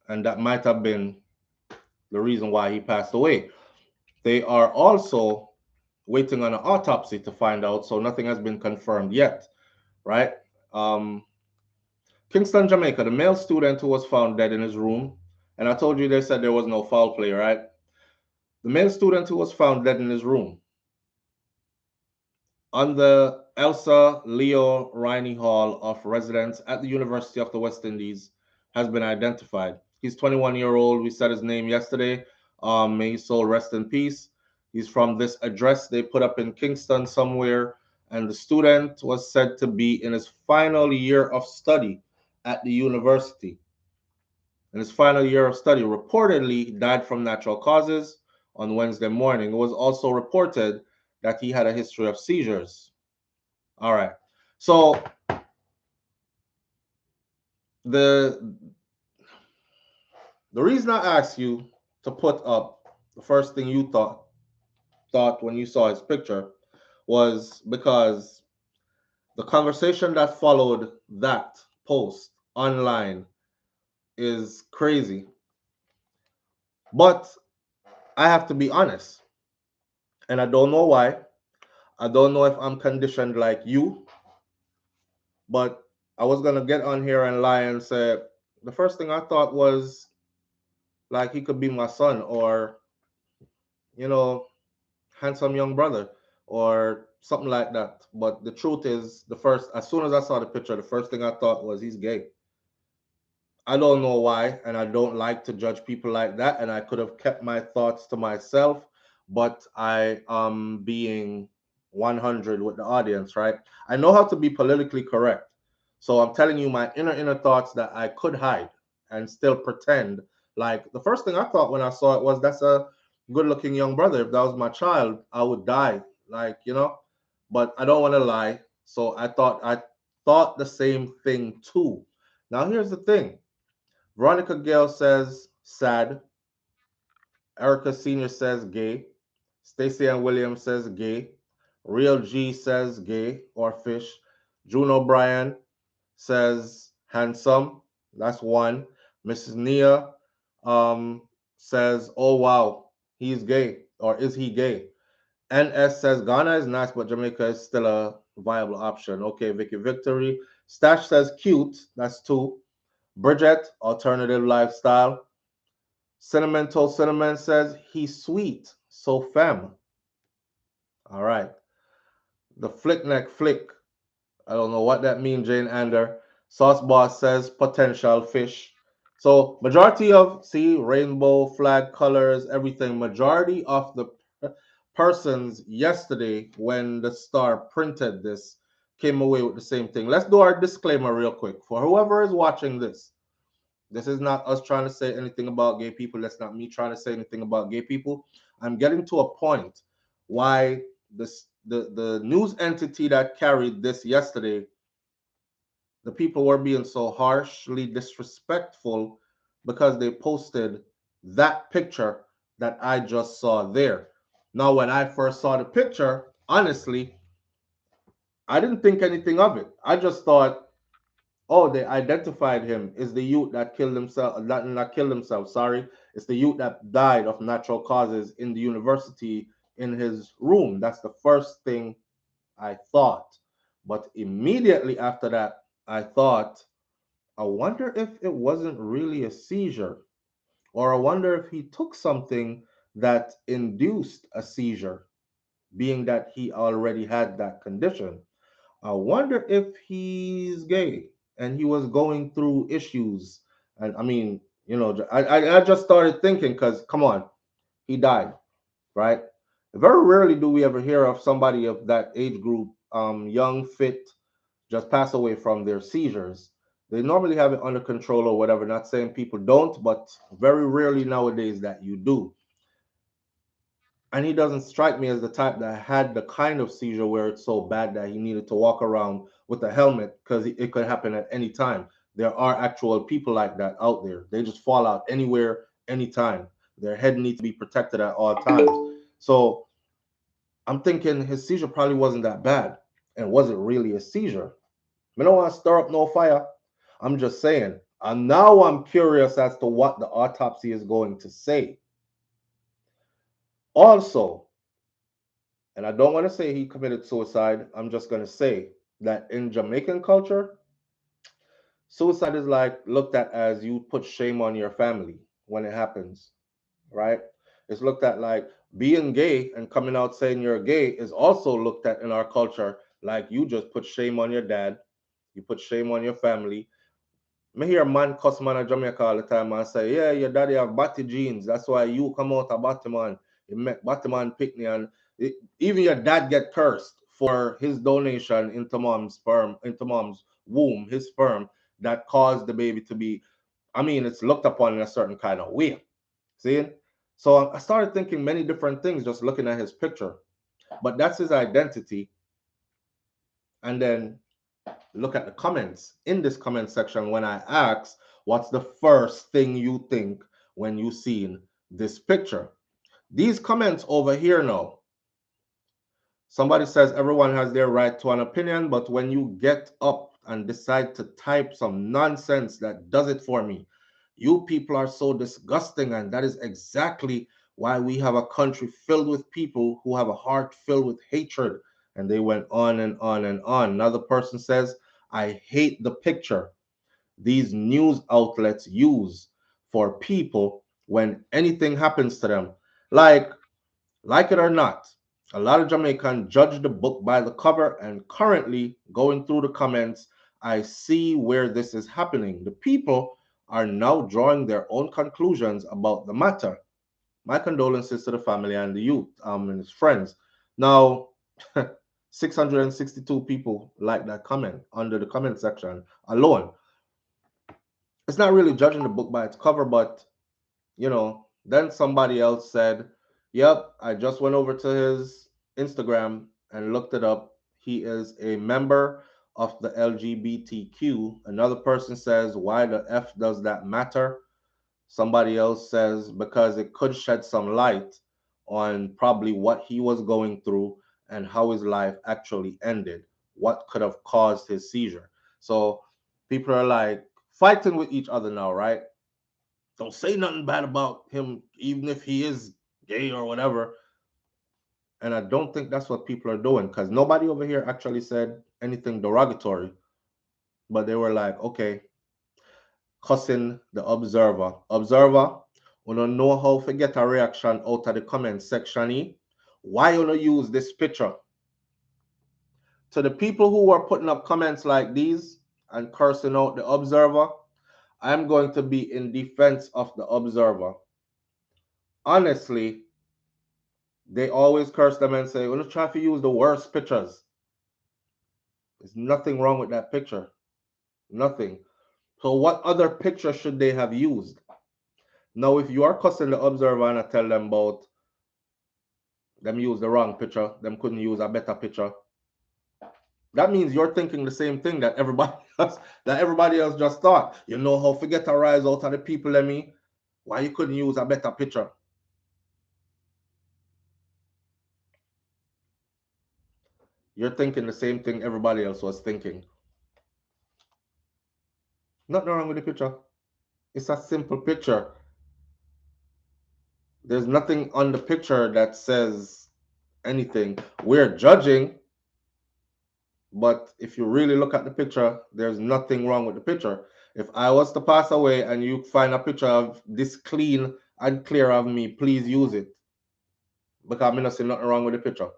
and that might have been the reason why he passed away. They are also waiting on an autopsy to find out, so nothing has been confirmed yet, right? Um, Kingston, Jamaica, the male student who was found dead in his room, and I told you they said there was no foul play, right? The male student who was found dead in his room on the Elsa Leo Riney Hall of residence at the University of the West Indies has been identified. He's 21-year-old. We said his name yesterday. May his soul rest in peace. He's from this address they put up in Kingston somewhere, and the student was said to be in his final year of study at the university. In his final year of study, reportedly died from natural causes, on Wednesday morning. It was also reported that he had a history of seizures. All right. So the the reason I asked you to put up the first thing you thought when you saw his picture was because the conversation that followed that post online is crazy. But I have to be honest, and I don't know why. I don't know if I'm conditioned like you, but I was gonna get on here and lie and say the first thing I thought was like he could be my son or, you know, handsome young brother or something like that. But the truth is, as soon as I saw the picture, the first thing I thought was he's gay. I don't know why, and I don't like to judge people like that. And I could have kept my thoughts to myself, but I am being 100 with the audience, right? I know how to be politically correct. So I'm telling you my inner thoughts that I could hide and still pretend. Like the first thing I thought when I saw it was that's a good looking young brother. If that was my child, I would die. Like, you know, but I don't want to lie. So I thought the same thing too. Now here's the thing. Veronica Gale says sad. Erica Sr. says gay. Stacey Ann Williams says gay. Real G says gay or fish. June O'Brien says handsome. That's one. Mrs. Nia um, says, oh wow, he's gay or is he gay? NS says Ghana is nice, but Jamaica is still a viable option. Okay, Vicky Victory. Stash says cute. That's two. Bridget, alternative lifestyle. Cinnamon Toast Cinnamon says he's sweet, so femme. All right. The Flick Neck Flick. I don't know what that means, Jane Ander. Sauce Boss says potential fish. So majority of rainbow flag colors, everything. Majority of the persons yesterday when the Star printed this came away with the same thing. Let's do our disclaimer real quick for whoever is watching this. This is not us trying to say anything about gay people. That's not me trying to say anything about gay people. I'm getting to a point why the news entity that carried this yesterday, the people were being so harshly disrespectful because they posted that picture that I just saw there. Now, when I first saw the picture, honestly, I didn't think anything of it. I just thought, oh, they identified him. Is the youth that killed himself, not killed himself, sorry. It's the youth that died of natural causes in the university in his room. That's the first thing I thought. But immediately after that, I thought, I wonder if it wasn't really a seizure, or I wonder if he took something that induced a seizure, being that he already had that condition. I wonder if he's gay and he was going through issues. And I mean, you know, I just started thinking because come on, he died, right? Very rarely do we ever hear of somebody of that age group, young, fit, just pass away from their seizures. They normally have it under control or whatever. Not saying people don't, but very rarely nowadays that you do. And he doesn't strike me as the type that had the kind of seizure where it's so bad that he needed to walk around with a helmet because it could happen at any time. There are actual people like that out there. They just fall out anywhere, anytime. Their head needs to be protected at all times. So I'm thinking his seizure probably wasn't that bad and wasn't really a seizure. I don't want to stir up no fire. I'm just saying. And now I'm curious as to what the autopsy is going to say. Also, and I don't want to say he committed suicide. I'm just going to say that in Jamaican culture, suicide is like looked at as you put shame on your family when it happens, right? It's looked at like being gay and coming out saying you're gay is also looked at in our culture like you just put shame on your dad, you put shame on your family. Me hear man cuss man in Jamaica all the time and say, yeah, your daddy have batty genes. That's why you come out a batty man. You make batty man pick me and even your dad get cursed for his donation into mom's sperm, into mom's womb, his sperm that caused the baby to be, I mean, it's looked upon in a certain kind of way. See? So I started thinking many different things just looking at his picture. But that's his identity. And then look at the comments in this comment section when I ask, what's the first thing you think when you seen this picture? These comments over here now, somebody says everyone has their right to an opinion, but when you get up and decide to type some nonsense that does it for me, you people are so disgusting, and that is exactly why we have a country filled with people who have a heart filled with hatred. And they went on and on and on. Another person says, I hate the picture these news outlets use for people when anything happens to them. Like it or not, a lot of Jamaicans judge the book by the cover, and currently going through the comments, I see where this is happening. The people are now drawing their own conclusions about the matter. My condolences to the family and the youth and his friends. Now, 662 people like that comment under the comment section alone. It's not really judging the book by its cover, but then somebody else said, yep, I just went over to his Instagram and looked it up. He is a member of the LGBTQ. Another person says, why the F does that matter? Somebody else says, because it could shed some light on probably what he was going through and how his life actually ended, what could have caused his seizure. So people are like fighting with each other now, right? Don't say nothing bad about him, even if he is gay or whatever. And I don't think that's what people are doing, because nobody over here actually said anything derogatory. But they were like, okay, cussing the observer. Observer, we don't know how to get a reaction out of the comment section. Why you don't use this picture? To the people who are putting up comments like these and cursing out the observer, I'm going to be in defense of the observer. Honestly, they always curse them and say, we're not trying to use the worst pictures. There's nothing wrong with that picture. Nothing. So what other picture should they have used? Now, if you are cussing the observer and I tell them about them use the wrong picture, them couldn't use a better picture, that means you're thinking the same thing that everybody else just thought. You know how forget to rise out of the people, let me. Why you couldn't use a better picture? You're thinking the same thing everybody else was thinking. Nothing wrong with the picture. It's a simple picture. There's nothing on the picture that says anything. We're judging, but if you really look at the picture, there's nothing wrong with the picture. If I was to pass away and you find a picture of this clean and clear of me, please use it. Because I'm not seeing nothing wrong with the picture.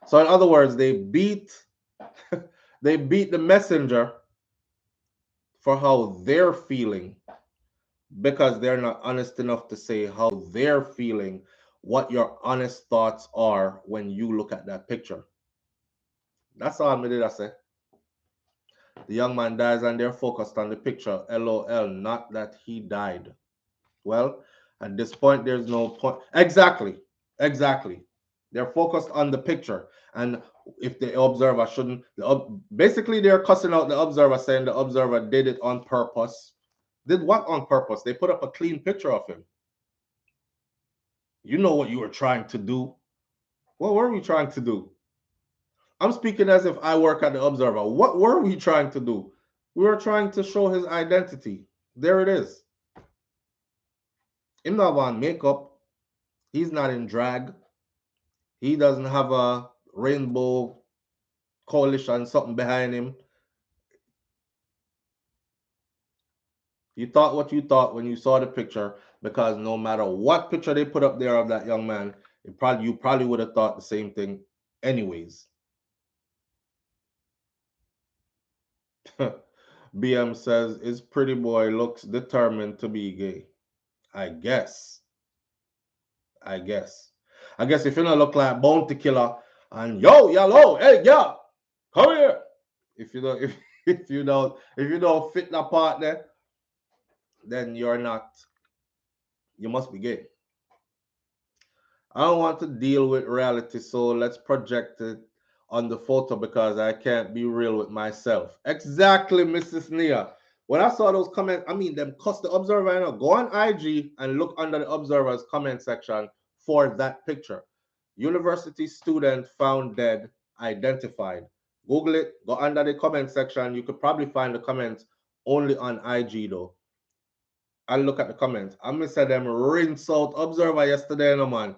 So in other words, they beat they beat the messenger for how they're feeling, because they're not honest enough to say how they're feeling, what your honest thoughts are when you look at that picture. That's all I did I say. The young man dies and they're focused on the picture. LOL, not that he died. Well, at this point, there's no point. Exactly. Exactly. They're focused on the picture. And if the observer shouldn't, basically, they're cussing out the observer, saying the observer did it on purpose. Did what on purpose? They put up a clean picture of him. You know what you were trying to do. What were we trying to do? I'm speaking as if I work at the Observer. What were we trying to do? We were trying to show his identity. There it is. Him not on makeup. He's not in drag. He doesn't have a rainbow coalition, something behind him. You thought what you thought when you saw the picture, because no matter what picture they put up there of that young man, you probably would have thought the same thing anyways. BM says his pretty boy looks determined to be gay. I guess. I guess. I guess if you don't look like Bounty Killer and yo, yellow, hey, yeah, come here. If you don't, if you don't fit that part there, then you're not. You must be gay. I don't want to deal with reality, so let's project it on the photo because I can't be real with myself. Exactly, Mrs. Nia. When I saw those comments, I mean, them cuss the observer. You know, go on IG and look under the observer's comment section for that picture. University student found dead, identified. Google it, go under the comment section. You could probably find the comments only on IG though. I look at the comments. I'm gonna say them rinse out observer yesterday, no man.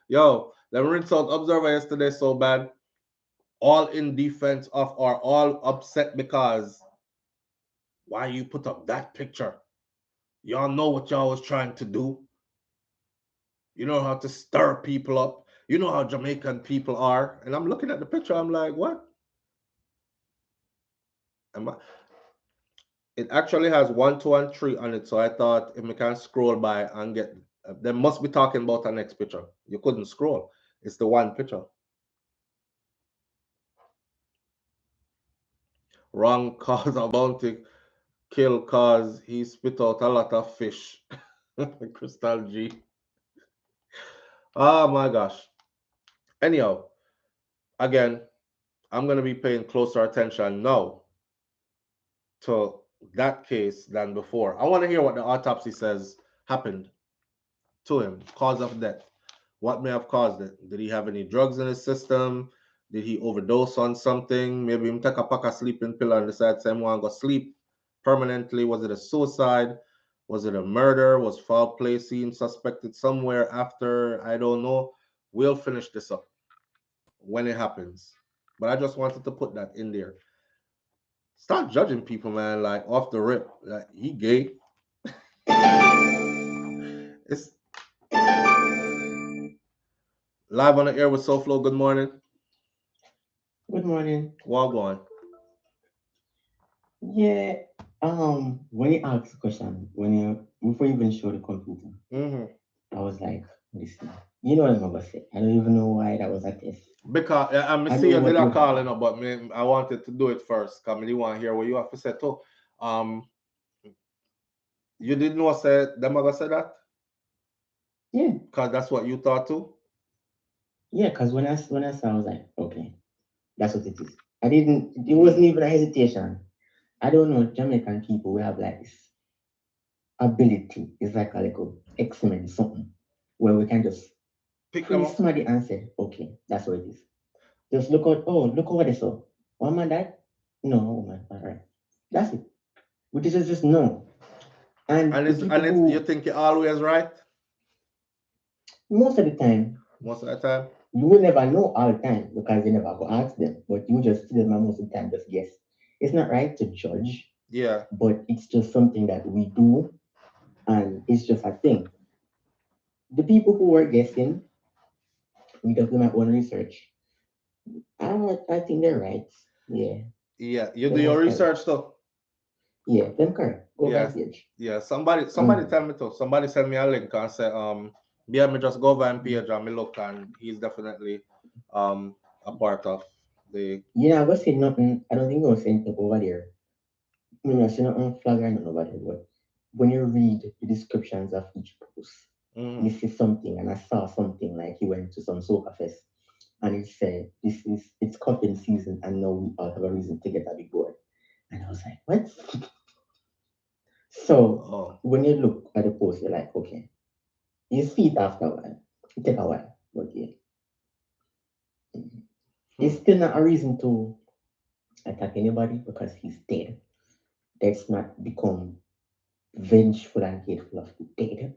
Yo, them rinse out observer yesterday so bad. All in defense of or all upset because why you put up that picture? Y'all know what y'all was trying to do. You know how to stir people up. You know how Jamaican people are. And I'm looking at the picture, I'm like, what? Am I? It actually has 1, 2, and 3 on it. So I thought if we can scroll by and get, they must be talking about the next picture. You couldn't scroll. It's the one picture. Wrong cause of bounty kill cause he spit out a lot of fish. Crystal G. Oh my gosh. Anyhow, again, I'm gonna be paying closer attention now to that case than before. I want to hear what the autopsy says happened to him, cause of death. What may have caused it? Did he have any drugs in his system? Did he overdose on something? Maybe him take a pack of sleeping pill and decide say want to go sleep permanently. Was it a suicide? Was it a murder? Was foul play seen suspected somewhere after? I don't know. We'll finish this up when it happens. But I just wanted to put that in there. Stop judging people, man, like off the rip. Like he gay. It's live on the air with SouFLo. Good morning. Good morning. Well going. Yeah. When you ask the question, when you before you even show the computer, Mm-hmm. I was like, listen, you know what I'm gonna say. I don't even know why that was a test. Because I I see know you did what a you call, have. you know, but me, I wanted to do it first. Cause me didn't want to hear what you have to say too. Um, you didn't know say them gonna say that? Yeah, Cause that's what you thought too. yeah. Because when I saw, I was like, okay, that's what it is. I didn't. It wasn't even a hesitation. I don't know. Jamaican people, we have like this ability. It's like a little excellent something where we can just Pick them praise up. somebody and say, okay, that's what it is. Just look at, oh, look over this. So, one man died? No, woman. All right. That's it. Which is just no. And the people And it's you who, think you're always right most of the time, most of the time. you will never know all the time because you never go ask them. But you just see them and most of the time just guess. It's not right to judge, Yeah. but it's just something that we do and it's just a thing. The people who were guessing, we just do my own research. I think they're right. Yeah, Yeah. You they're do your most right. research too. Yeah, them correct. Go Yes. vantage. Yeah. Somebody Mm. tell me too. Somebody send me a link and say yeah, me just go over and page and me look and he's definitely um a part of the Yeah, I was saying nothing. I don't think I was saying anything over there. I see nothing flagrant over there, but when you read the descriptions of each post, you mm, see something, and I saw something like he went to some soca fest, and he said, "This is it's cupping season, and now we all have a reason to get a big boy." And I was like, "What?" So oh. when you look at the post, you're like, "Okay." You see it after a while. It take a while, but yeah, it's Hmm. still not a reason to attack anybody because he's dead. Let's not become vengeful and hateful of the dead.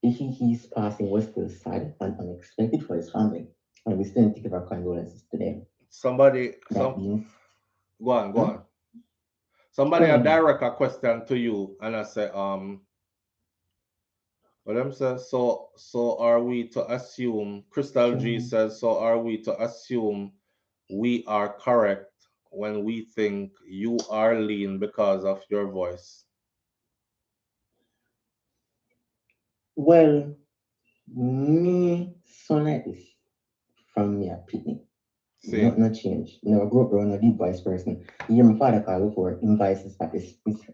His passing was still sad and unexpected for his family, and we still take our condolences to them. Somebody That some means, go on, go huh? on. Somebody Come a on. direct a question to you and I say, well them say, so are we to assume Crystal G So, says, so are we to assume we are correct when we think you are lean because of your voice? well, me son like this from me a picnic. See? Not change. Never grew up around a deep voice person. You hear my father call before, his voice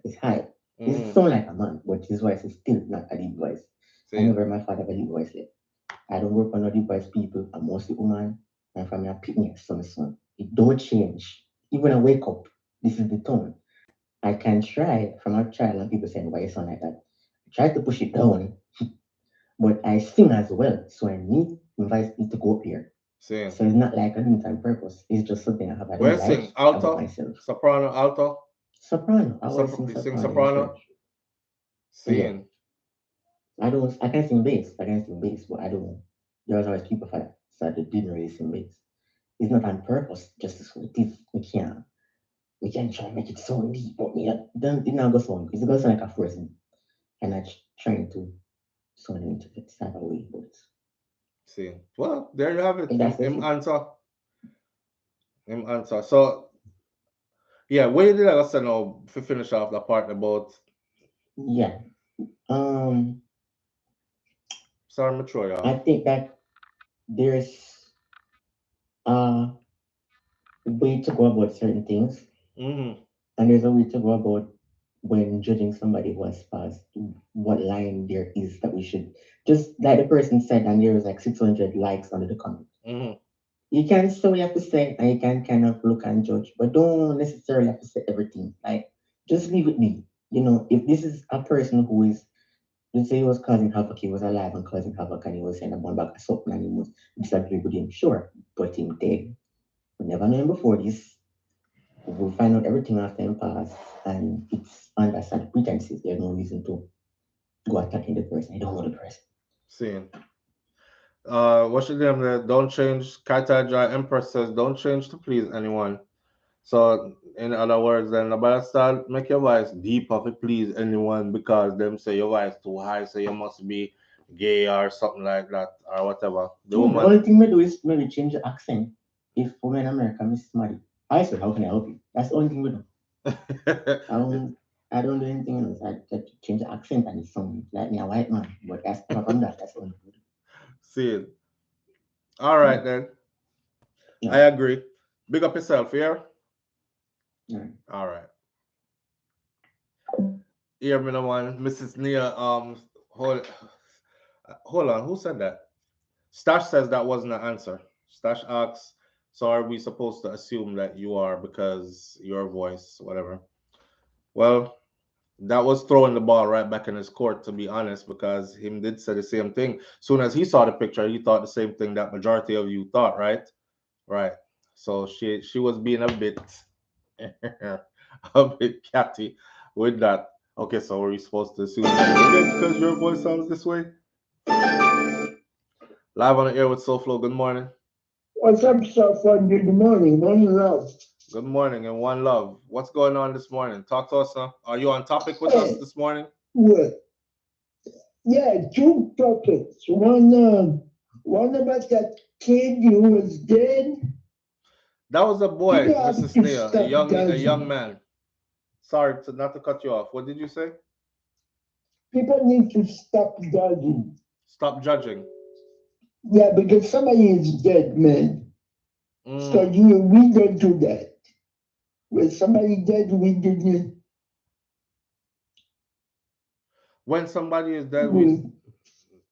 is high. He Mm-hmm. sound like a man, but his voice is still not a deep voice. I See? never heard my father have a deep voice yet. I don't work on other boys people. I'm mostly woman. And from your picnic, son. It don't change. Even when I wake up, this is the tone. I can try from a child and people saying, why you sound like that? I try to push it down, but I sing as well. So I need invite it to go up here. Sing. So it's not like I do it on purpose. It's just something I have I Where don't sing? like about Alto? myself. Soprano, alto? Soprano. I always sing You sing soprano in soprano? church. Yeah. Sing. I can sing bass. I can sing bass, but I don't. There's always people for that. So I didn't really sing bass. It's not on purpose, just as it is. We can't try and make it sound deep, but me, don't it not go sound. It's gonna sound like a force, and I trying to sound into it type of way, but Sing. Well, there you have it. that's just Him it. answer. Him answer. So yeah, where did I say now to finish off the part about Yeah. Um, sorry mature I y'all. think that there's a way to go about certain things, Mm-hmm. and there's a way to go about when judging somebody who has passed, what line there is that we should just like the person said, and there was like 600 likes under the comment. Mm-hmm. You can say what you have to say, and you can kind of look and judge, but don't necessarily have to say everything. Like, just leave it be. If this is a person who is, let's say he was causing havoc, he was alive and causing havoc, and he was saying about back something, and he was disagree with him, sure, but him dead. We never know him before this. We'll find out everything after him pass, and it's under some pretenses. There's no reason to go attacking the person. I don't know the person. Seeing. What's your name there? Don't change. Kaitai Jai Empress says, don't change to please anyone. So, in other words, then about start make your voice deeper to please anyone because them say your voice too high, so you must be gay or something like that or whatever. The The woman. only thing we do is maybe change the accent. If women in America miss somebody, I said, how can I help you? That's the only thing we do. I don't I don't do anything else. I just change the accent and it sounds like me a white man. But that's apart from that, that's the only thing we do. See, all Yeah. right then. I Yeah. agree. Big up yourself, here. Yeah. All right. Here, me no one, Mrs. Nia. Hold on. Who said that? Stash says that wasn't an answer. Stash asks, so are we supposed to assume that you are because your voice, whatever? Well, that was throwing the ball right back in his court, to be honest, because him did say the same thing. Soon as he saw the picture, he thought the same thing that majority of you thought, right? Right. So she was being a bit a bit catty with that. Okay, so were you supposed to assume that you did because your voice sounds this way? Live on the air with SouFlo. Good morning. What's up, Saffron? Good morning. One love. Good morning and one love. What's going on this morning? Talk to us, huh? Are you on topic with us Hey, this morning? what? Yeah, two topics. One about that kid who was dead. That was a boy, People have Mrs. to Nia, stop a young judging. man. Sorry not to cut you off. What did you say? People need to stop judging. Stop judging. Yeah, because somebody is dead, man. So Mm. we don't do that. When somebody dead, we didn't. When somebody is dead, we. We,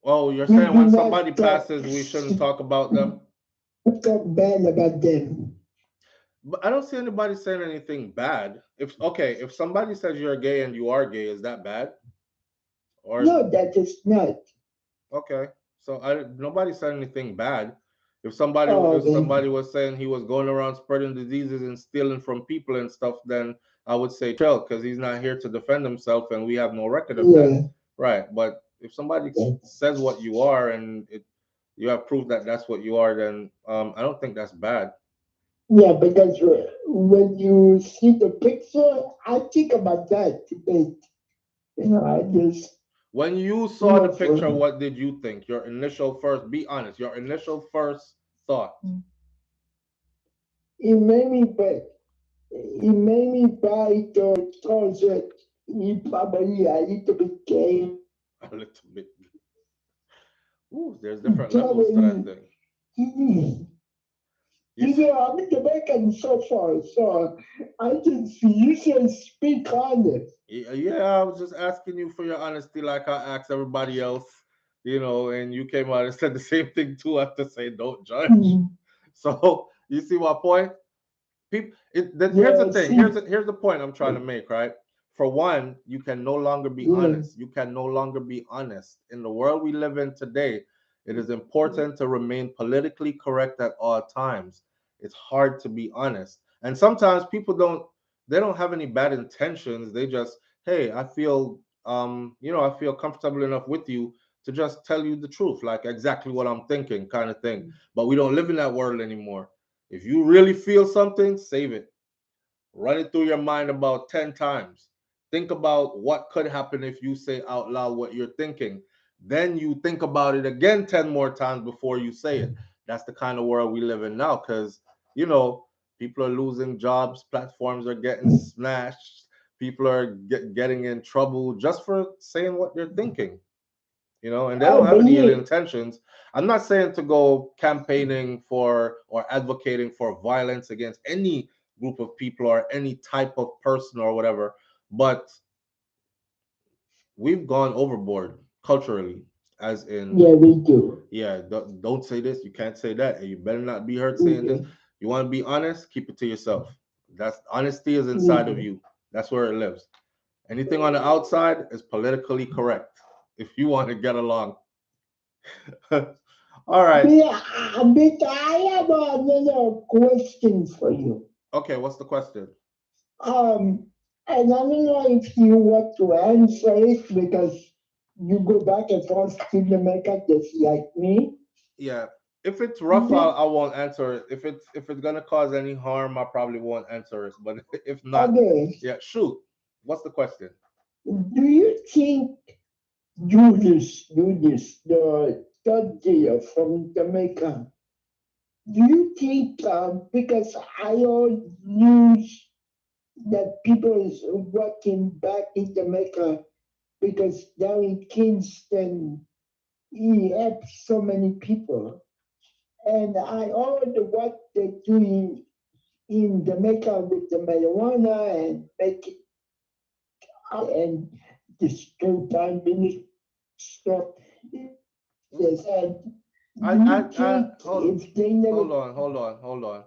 Oh, you're we saying do when somebody not passes, we shouldn't talk about them? talk bad about them. But I don't see anybody saying anything bad. If somebody says you're gay and you are gay, is that bad? Or is No, that is not. okay? So I nobody said anything bad. If Okay. somebody was saying he was going around spreading diseases and stealing from people and stuff, then I would say chill because he's not here to defend himself and we have no record of that, Yeah. right? But if somebody says what you are and you have proof that that's what you are, then I don't think that's bad. Yeah, because when you see the picture, I think about that debate. I just, When you you saw the know, picture, for what did you think? Your initial first, be honest, your initial first thought. it made me, but it made me buy the closet. He probably a little bit gay. A little bit. Ooh, there's different levels to that Probably, thing. he, You s- I'm Jamaican so far, so I can see you should speak on it. yeah, I was just asking you for your honesty, like I asked everybody else. and you came out and said the same thing too after saying don't judge. Mhm. So you see my point? Here's the Yeah, thing. see, Here's the point I'm trying to make, right? For one, you can no longer be yeah, honest. You can no longer be honest. In the world we live in today, it is important to remain politically correct at all times. It's hard to be honest. And sometimes people don't have any bad intentions. They just, hey, I feel comfortable enough with you to just tell you the truth, like exactly what I'm thinking, kind of thing. But we don't live in that world anymore. If you really feel something, save it. Run it through your mind about 10 times. Think about what could happen if you say out loud what you're thinking. Then you think about it again 10 more times before you say it. That's the kind of world we live in now because, you know, people are losing jobs, platforms are getting smashed, people are getting in trouble just for saying what they're thinking, and they I don't have any ill believe, intentions. I'm not saying to go campaigning for or advocating for violence against any group of people or any type of person or whatever, but we've gone overboard culturally, as in, yeah, we do. yeah, don't say this, you can't say that, and you better not be heard We saying this. do. You want to be honest, keep it to yourself. That's honesty is We inside of do. you. That's where it lives. Anything on the outside is politically correct if you want to get along. All right. But I have another question for you. Okay, what's the question? Um, and I don't know if you want to answer it because you go back and forth to Jamaica just like me. Yeah. If it's rough, Do, I won't answer it. If it's gonna cause any harm, I probably won't answer it. But if not, okay, yeah, shoot. What's the question? do you think Julius, the third dealer from Jamaica, do you think, because I heard news that people is working back in Jamaica because down in Kingston, he helped so many people. And I heard what they're doing in Jamaica with the marijuana and make it and the state prime minister. They said, I do you I I think if they never hold on.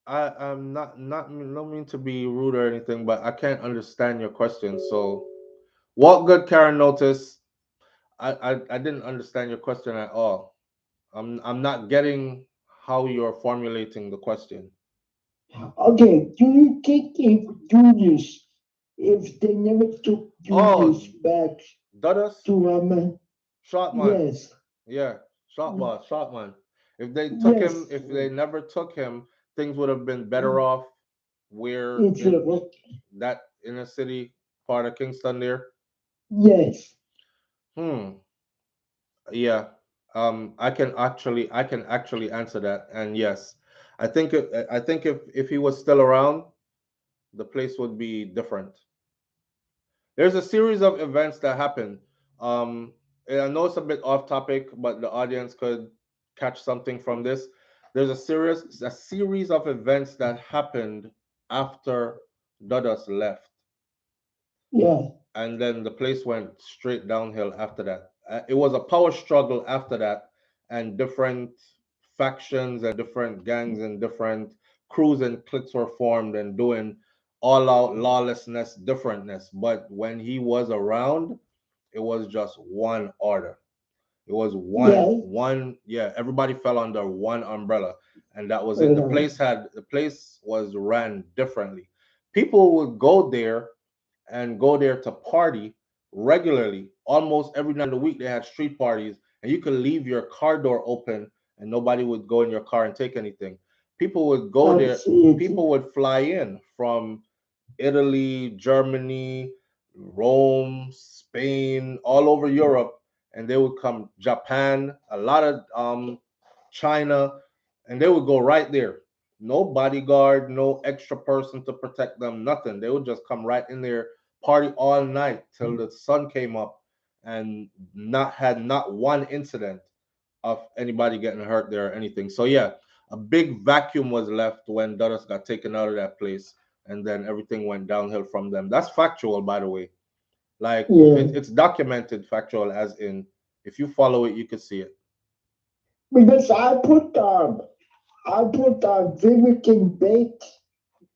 I'm not no mean to be rude or anything, but I can't understand your question. So, what good, Karen? Notice I didn't understand your question at all. I'm not getting how you're formulating the question. okay, do you think if Julius, if they never took Julius Oh, back Dudas, to Shotman. yes, Yeah, Shotman. If they took him, yes, if they never took him, things would have been better off where it's in that inner city part of Kingston there. yes, Hmm. Yeah. I can actually answer that. And yes, I think if he was still around, the place would be different. There's a series of events that happen. And I know it's a bit off topic, but the audience could catch something from this. There's a series of events that happened after Dudas left, yeah, and then the place went straight downhill after that. It was a power struggle after that, and different factions and different gangs and different crews and cliques were formed and doing all out lawlessness, differentness. But when he was around, it was just one order. It was yeah, yeah, everybody fell under one umbrella, and that was it. The uh, place had the place was ran differently. People would go there to party regularly. Almost every night of the week, they had street parties, and you could leave your car door open, and nobody would go in your car and take anything. People would go there. that's it. People would fly in from Italy, Germany, Rome, Spain, all over Europe, and they would come Japan, a lot of China, and they would go right there. No bodyguard, no extra person to protect them, nothing. They would just come right in there, party all night till the sun came up, and not one incident of anybody getting hurt there or anything. So yeah, a big vacuum was left when Dulles got taken out of that place, and then everything went downhill from them. That's factual, by the way. Like Yeah, it's documented, factual, as in. If you follow it, you can see it. Because I put Vivic and Bake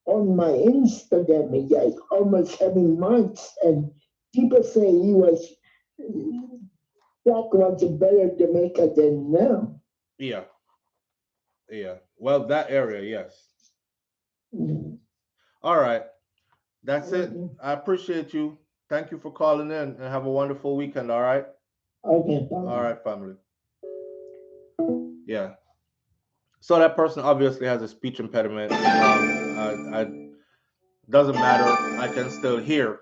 on my Instagram like almost every month, and people say he was back was a better Jamaica than now. Yeah, yeah. Well, that area, yes. Mm. All right, that's it. Okay, I appreciate you. Thank you for calling in, and have a wonderful weekend. All right. okay, All bye. right, family. Yeah. So that person obviously has a speech impediment. I doesn't matter. I can still hear.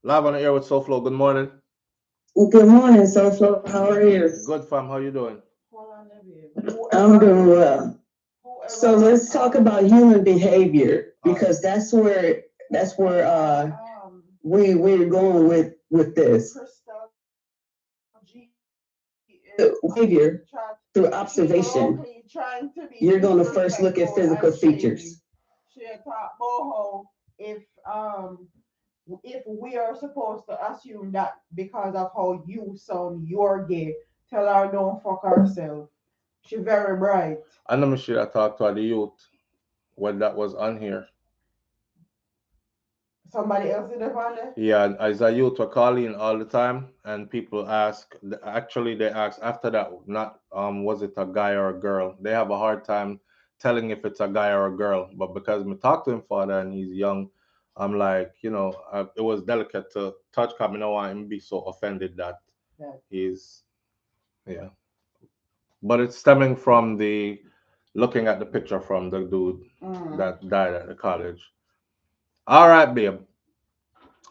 Live on the air with SouFlo. Good morning. Good morning, SouFlo. How are you? Good fam. How you doing? I'm doing well. So let's talk about human behavior because that's where we're going with this behavior through observation. You're going to first look at physical features. I know should I talk to the youth when that was on here. Yeah, as a youth were calling all the time, and people ask. Actually, they ask after that, not was it a guy or a girl? They have a hard time telling if it's a guy or a girl. But because me talk to him father and he's young, I'm like, it was delicate to touch. Cause I don't want him to be so offended that he's yeah. But it's stemming from the looking at the picture from the dude that died at the college. All right, babe.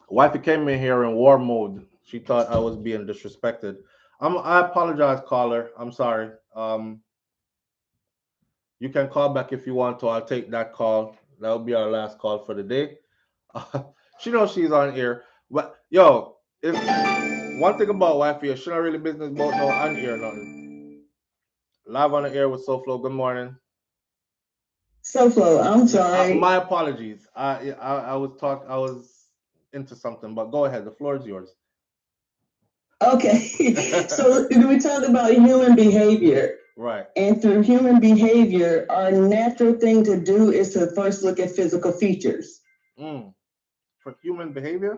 Wifey came in here in war mode. She thought I was being disrespected. I apologize, caller. I'm sorry. You can call back if you want to. I'll take that call. That'll be our last call for the day. She knows she's on air. But yo, if one thing about wifey, she not really business about no on air nothing. Live on the air with SouFlo. Good morning. SouFlo, I'm Yeah, sorry. my apologies. I was into something, but go ahead. The floor is yours. Okay, so we talk about human behavior. Right. And through human behavior, our natural thing to do is to first look at physical features. Mm. For human behavior.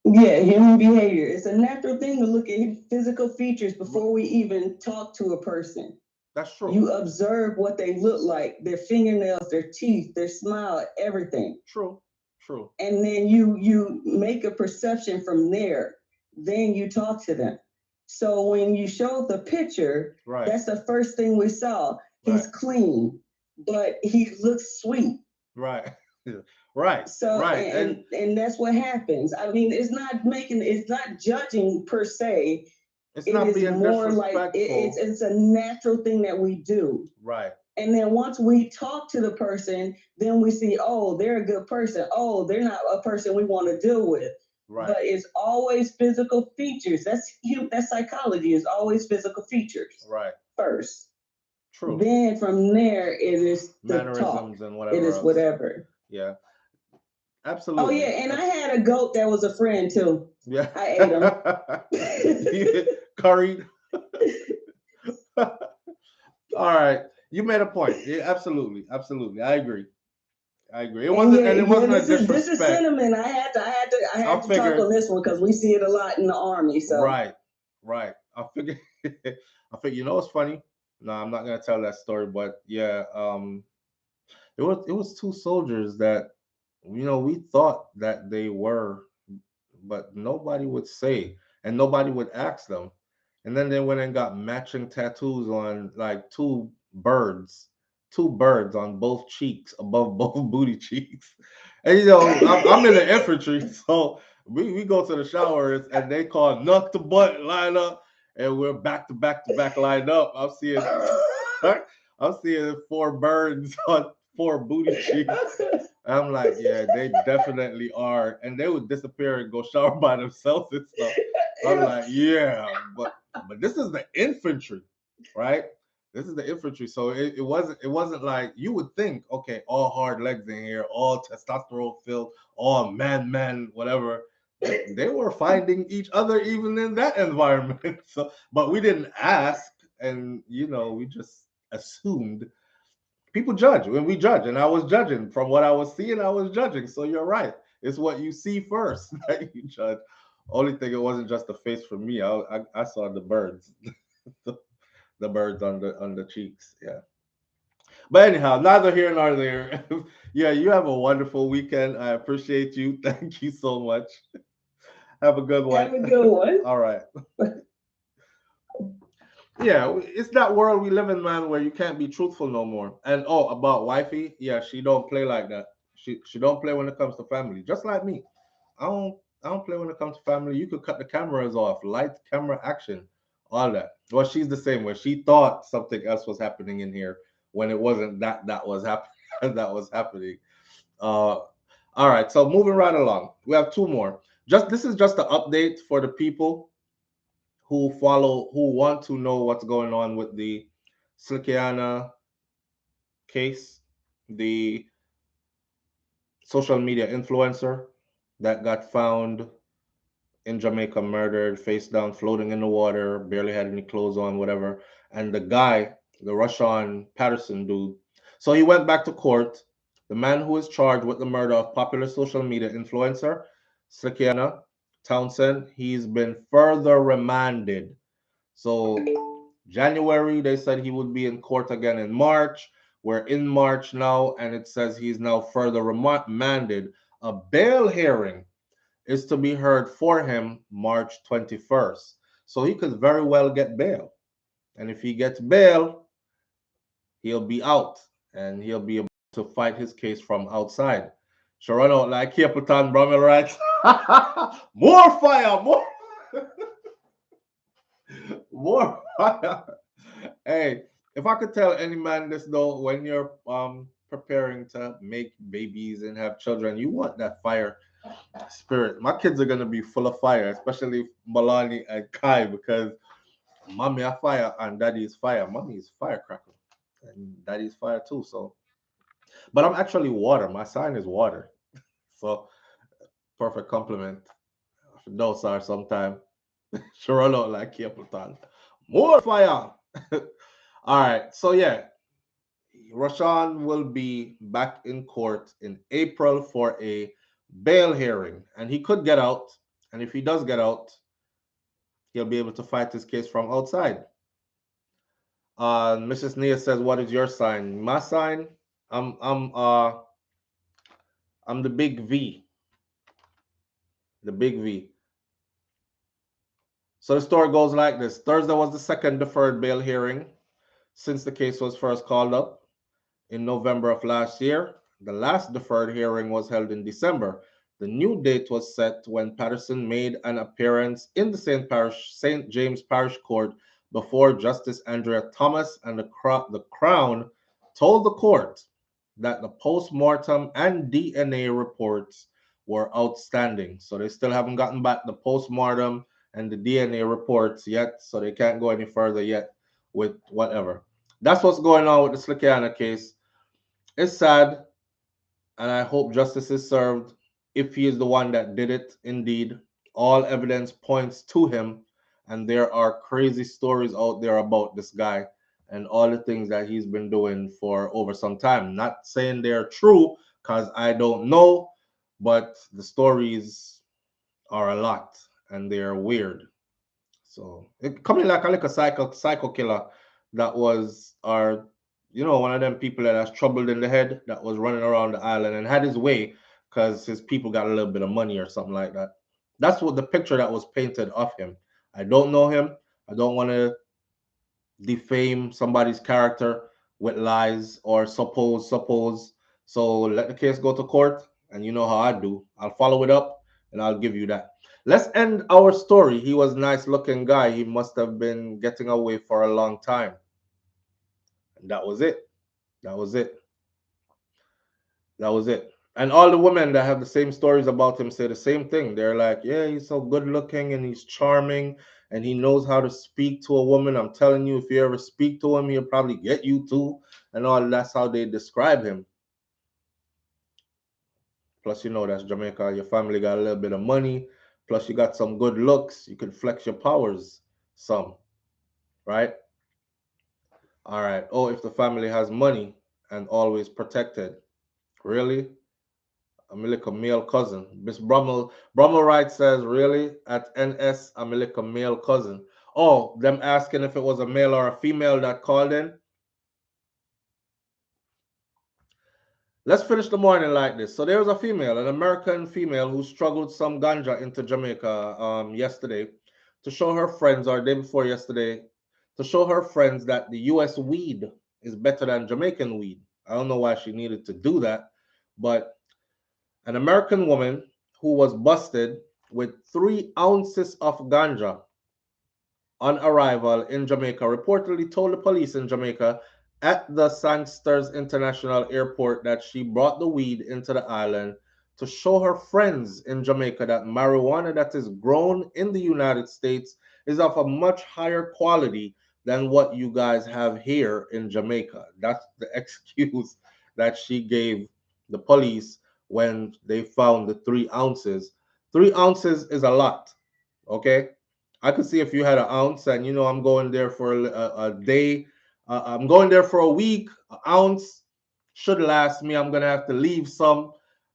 Yeah, human behavior. It's a natural thing to look at physical features before we even talk to a person. That's true. You observe what they look like, their fingernails, their teeth, their smile, everything. True. True. And then you make a perception from there. Then you talk to them. So when you show the picture, Right. that's the first thing we saw. He's Right. clean, but he looks sweet. Right. Right. So Right. and that's what happens. I mean, it's not judging per se. It's It not is being more like disrespectful. it's a natural thing that we do. Right. And then once we talk to the person, then we see, oh, they're a good person. Oh, they're not a person we want to deal with. Right. But it's always physical features. That's psychology. It's always physical features. Right. First. True. Then from there it is the talk. Mannerisms and whatever It is else. whatever. Yeah. Oh Absolutely. yeah, and I had a goat that was a friend too. Yeah. I ate him. Curried. All right. You made a point. Yeah, absolutely. Absolutely. I agree. I agree. It wasn't, and it wasn't a this is disrespect. cinnamon. I had to talk figured. on this one because we see it a lot in the army. So Right. Right. I figured. I figured. You know what's funny? No, I'm not gonna tell that story, but yeah. It was two soldiers that we thought that they were, but nobody would say, and nobody would ask them. And then they went and got matching tattoos on like two birds on both cheeks, above both booty cheeks. And I'm in the infantry, so we go to the showers and they call nuck to butt line up, and we're back to back to back lined up. I'm seeing four birds on four booty cheeks. I'm like, yeah, they definitely are, and they would disappear and go shower by themselves and stuff. I'm like, yeah, but this is the infantry, right? This is the infantry, so it wasn't like you would think. Okay, all hard legs in here, all testosterone filled, all man, whatever. they were finding each other even in that environment. So, but we didn't ask, and we just assumed. People judge when we judge, and I was judging from what I was seeing. I was judging. So you're right. It's what you see first that you judge. Only thing, it wasn't just the face for me. I saw the birds, the birds on the cheeks. Yeah. But anyhow, neither here nor there. Yeah, you have a wonderful weekend. I appreciate you. Thank you so much. Have a good one. Have a good one. All right. Yeah, it's that world we live in, man, where you can't be truthful no more. And oh, about wifey, yeah, she don't play like that. She don't play when it comes to family. Just like me, I don't I don't play when it comes to family. You could cut the cameras off, lights, camera, action, all that. Well, she's the same way. She thought something else was happening in here when it wasn't that was happening. That was happening. Uh, all right. So moving right along, we have two more. Just this is just an update for the people who want to know what's going on with the Slickiana case, the social media influencer that got found in Jamaica, murdered, face down, floating in the water, barely had any clothes on, whatever. And the guy, the Russian Patterson dude, so he went back to court. The man who is charged with the murder of popular social media influencer Slickiana Townsend, he's been further remanded. So January, they said he would be in court again in March. We're in March now, and it says he's now further remanded. A bail hearing is to be heard for him March 21st. So he could very well get bail. And if he gets bail, he'll be out and he'll be able to fight his case from outside. Sure, out like Capleton Brummel, right? More fire, more fire. Hey, if I could tell any man this though, when you're preparing to make babies and have children, you want that fire spirit. My kids are gonna be full of fire, especially Malani and Kai, because mommy are fire and daddy is fire. Mommy is firecracker and daddy is fire too. So, but I'm actually water. My sign is water. So perfect compliment. Those are sometime. Sure, not like Capleton. More fire. All right. So yeah, Rashawn will be back in court in April for a bail hearing, and he could get out. And if he does get out, he'll be able to fight his case from outside. Mrs. Nia says, "What is your sign?" My sign, I'm I'm uh I'm the big V, the big V. So the story goes like this: Thursday was the second deferred bail hearing since the case was first called up in November of last year. The last deferred hearing was held in December. The new date was set when Patterson made an appearance in the St. James Parish Court before Justice Andrea Thomas, and the Crown told the court that the post-mortem and DNA reports were outstanding. So they still haven't gotten back the post-mortem and the DNA reports yet, so they can't go any further yet with whatever. That's what's going on with the Slickiana case. It's sad, and I hope justice is served if he is the one that did it. Indeed, all evidence points to him, and there are crazy stories out there about this guy and all the things that he's been doing for over some time. Not saying they're true, because I don't know, but the stories are a lot and they're weird. So it coming like a psycho killer that was our, one of them people that has troubled in the head that was running around the island and had his way because his people got a little bit of money or something like that. That's what the picture that was painted of him. I don't know him. I don't want to defame somebody's character with lies or suppose. So let the case go to court, and you know how I do. I'll follow it up and I'll give you that. Let's end our story. He was a nice looking guy. He must have been getting away for a long time. And that was it. That was it. That was it. And all the women that have the same stories about him say the same thing. They're like, yeah, he's so good looking and he's charming and he knows how to speak to a woman. I'm telling you, if you ever speak to him, he'll probably get you too. And all that's how they describe him. Plus, that's Jamaica. Your family got a little bit of money. Plus, you got some good looks. You can flex your powers some, right? All right. Oh, if the family has money and always protected. Really? I'm like a male cousin. Miss Brummel Wright says, really? At NS, I'm like a male cousin. Oh, them asking if it was a male or a female that called in. Let's finish the morning like this. So there was a female, an American female, who struggled some ganja into Jamaica yesterday to show her friends, or day before yesterday, to show her friends that the U.S. weed is better than Jamaican weed. I don't know why she needed to do that, but an American woman who was busted with 3 ounces of ganja on arrival in Jamaica reportedly told the police in Jamaica at the Sangsters International Airport that she brought the weed into the island to show her friends in Jamaica that marijuana that is grown in the United States is of a much higher quality than what you guys have here in Jamaica. That's the excuse that she gave the police when they found the 3 ounces. 3 ounces is a lot, okay? I could see if you had an ounce and I'm going there for a day, I'm going there for a week. An ounce should last me. I'm gonna have to leave some,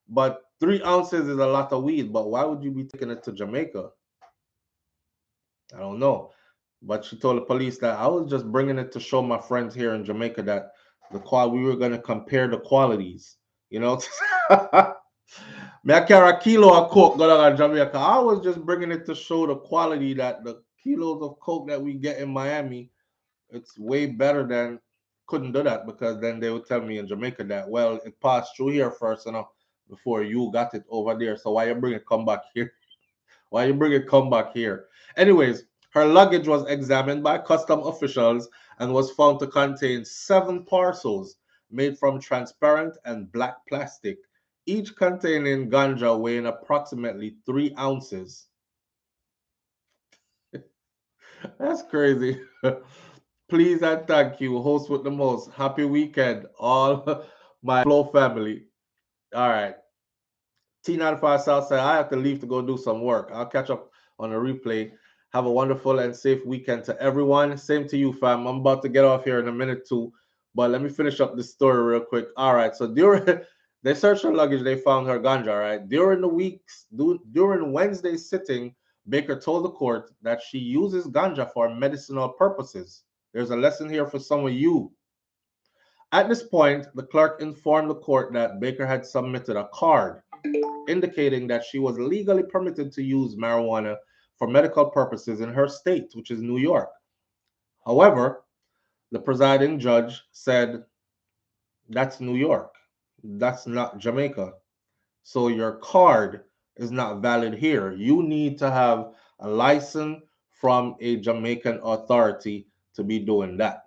but 3 ounces is a lot of weed. But why would you be taking it to Jamaica? I don't know. But she told the police that I was just bringing it to show my friends here in Jamaica that we were gonna compare the qualities. You know, me I carry a kilo of coke going to Jamaica. I was just bringing it to show the quality that the kilos of coke that we get in Miami, it's way better than. Couldn't do that because then they would tell me in Jamaica that, well, it passed through here first, before you got it over there. So why you bring it come back here? Why you bring it come back here? Anyways, her luggage was examined by custom officials and was found to contain 7 parcels made from transparent and black plastic, each containing ganja weighing approximately 3 ounces. That's crazy. Please and thank you, host with the most. Happy weekend, all my Flow family. All right. T95 Southside, I have to leave to go do some work. I'll catch up on a replay. Have a wonderful and safe weekend to everyone. Same to you, fam. I'm about to get off here in a minute too, but let me finish up this story real quick. All right, so during they searched her luggage, they found her ganja. Right during Wednesday's sitting, Baker told the court that she uses ganja for medicinal purposes. There's a lesson here for some of you. At this point, the clerk informed the court that Baker had submitted a card indicating that she was legally permitted to use marijuana for medical purposes in her state, which is New York. However, the presiding judge said, that's New York. That's not Jamaica. So your card is not valid here. You need to have a license from a Jamaican authority to be doing that.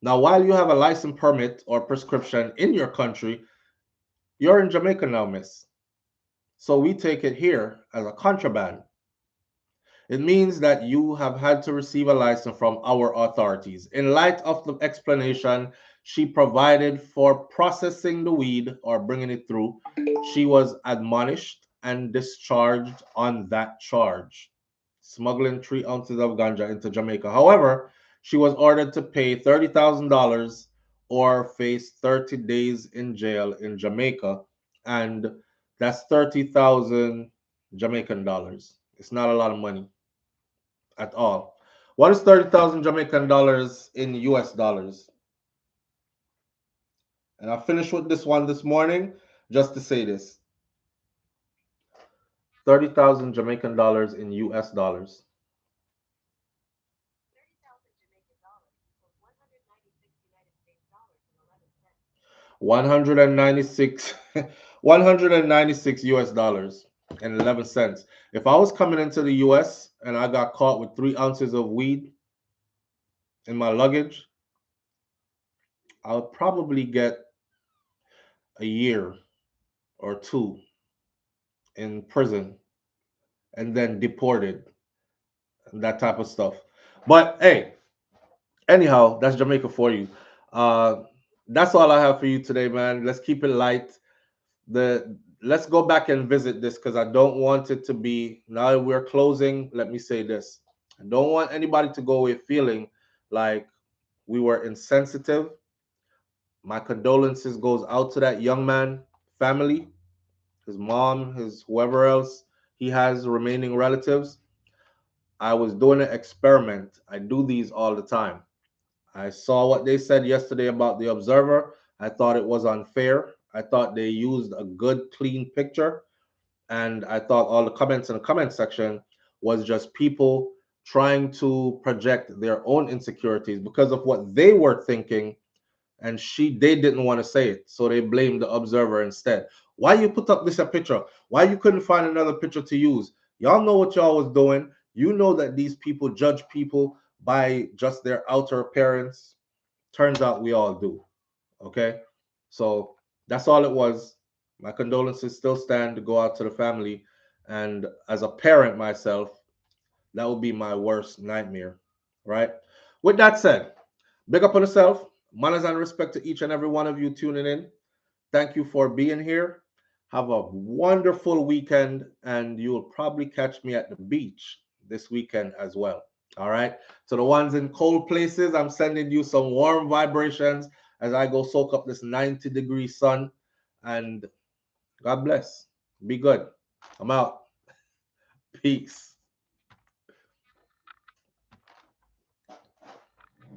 Now, while you have a license permit or prescription in your country, you're in Jamaica now, miss. So we take it here as a contraband. It means that you have had to receive a license from our authorities. In light of the explanation she provided for processing the weed or bringing it through, she was admonished and discharged on that charge, smuggling 3 ounces of ganja into Jamaica. However, she was ordered to pay $30,000 or face 30 days in jail in Jamaica, and that's 30,000 Jamaican dollars. It's not a lot of money at all. What is 30,000 Jamaican dollars in US dollars? And I finished with this one this morning just to say this. 30,000 Jamaican dollars in US dollars. 196 196 US dollars and 11 cents. If I was coming into the US and I got caught with 3 ounces of weed in my luggage, I would probably get a year or two in prison and then deported and that type of stuff. But hey, anyhow, that's Jamaica for you. Uh, that's all I have for you today, man. Let's keep it light. The let's go back and visit this because I don't want it to be, now that we're closing, let me say this. I don't want anybody to go away feeling like we were insensitive. My condolences goes out to that young man family, his mom, his whoever else he has remaining relatives. I was doing an experiment. I do these all the time. I saw what they said yesterday about the Observer. I thought it was unfair. I thought they used a good, clean picture. And I thought all the comments in the comment section was just people trying to project their own insecurities because of what they were thinking, and they didn't want to say it, so they blamed the Observer instead. Why you put up this a picture? Why you couldn't find another picture to use? Y'all know what y'all was doing. You know that these people judge people by just their outer appearance. Turns out we all do. Okay, so that's all it was. My condolences still stand to go out to the family, and as a parent myself, that would be my worst nightmare. Right. With that said, big up on yourself. Manners and respect to each and every one of you tuning in. Thank you for being here. Have a wonderful weekend, and you'll probably catch me at the beach this weekend as well. All right. So, the ones in cold places, I'm sending you some warm vibrations as I go soak up this 90-degree sun. And God bless. Be good. I'm out. Peace.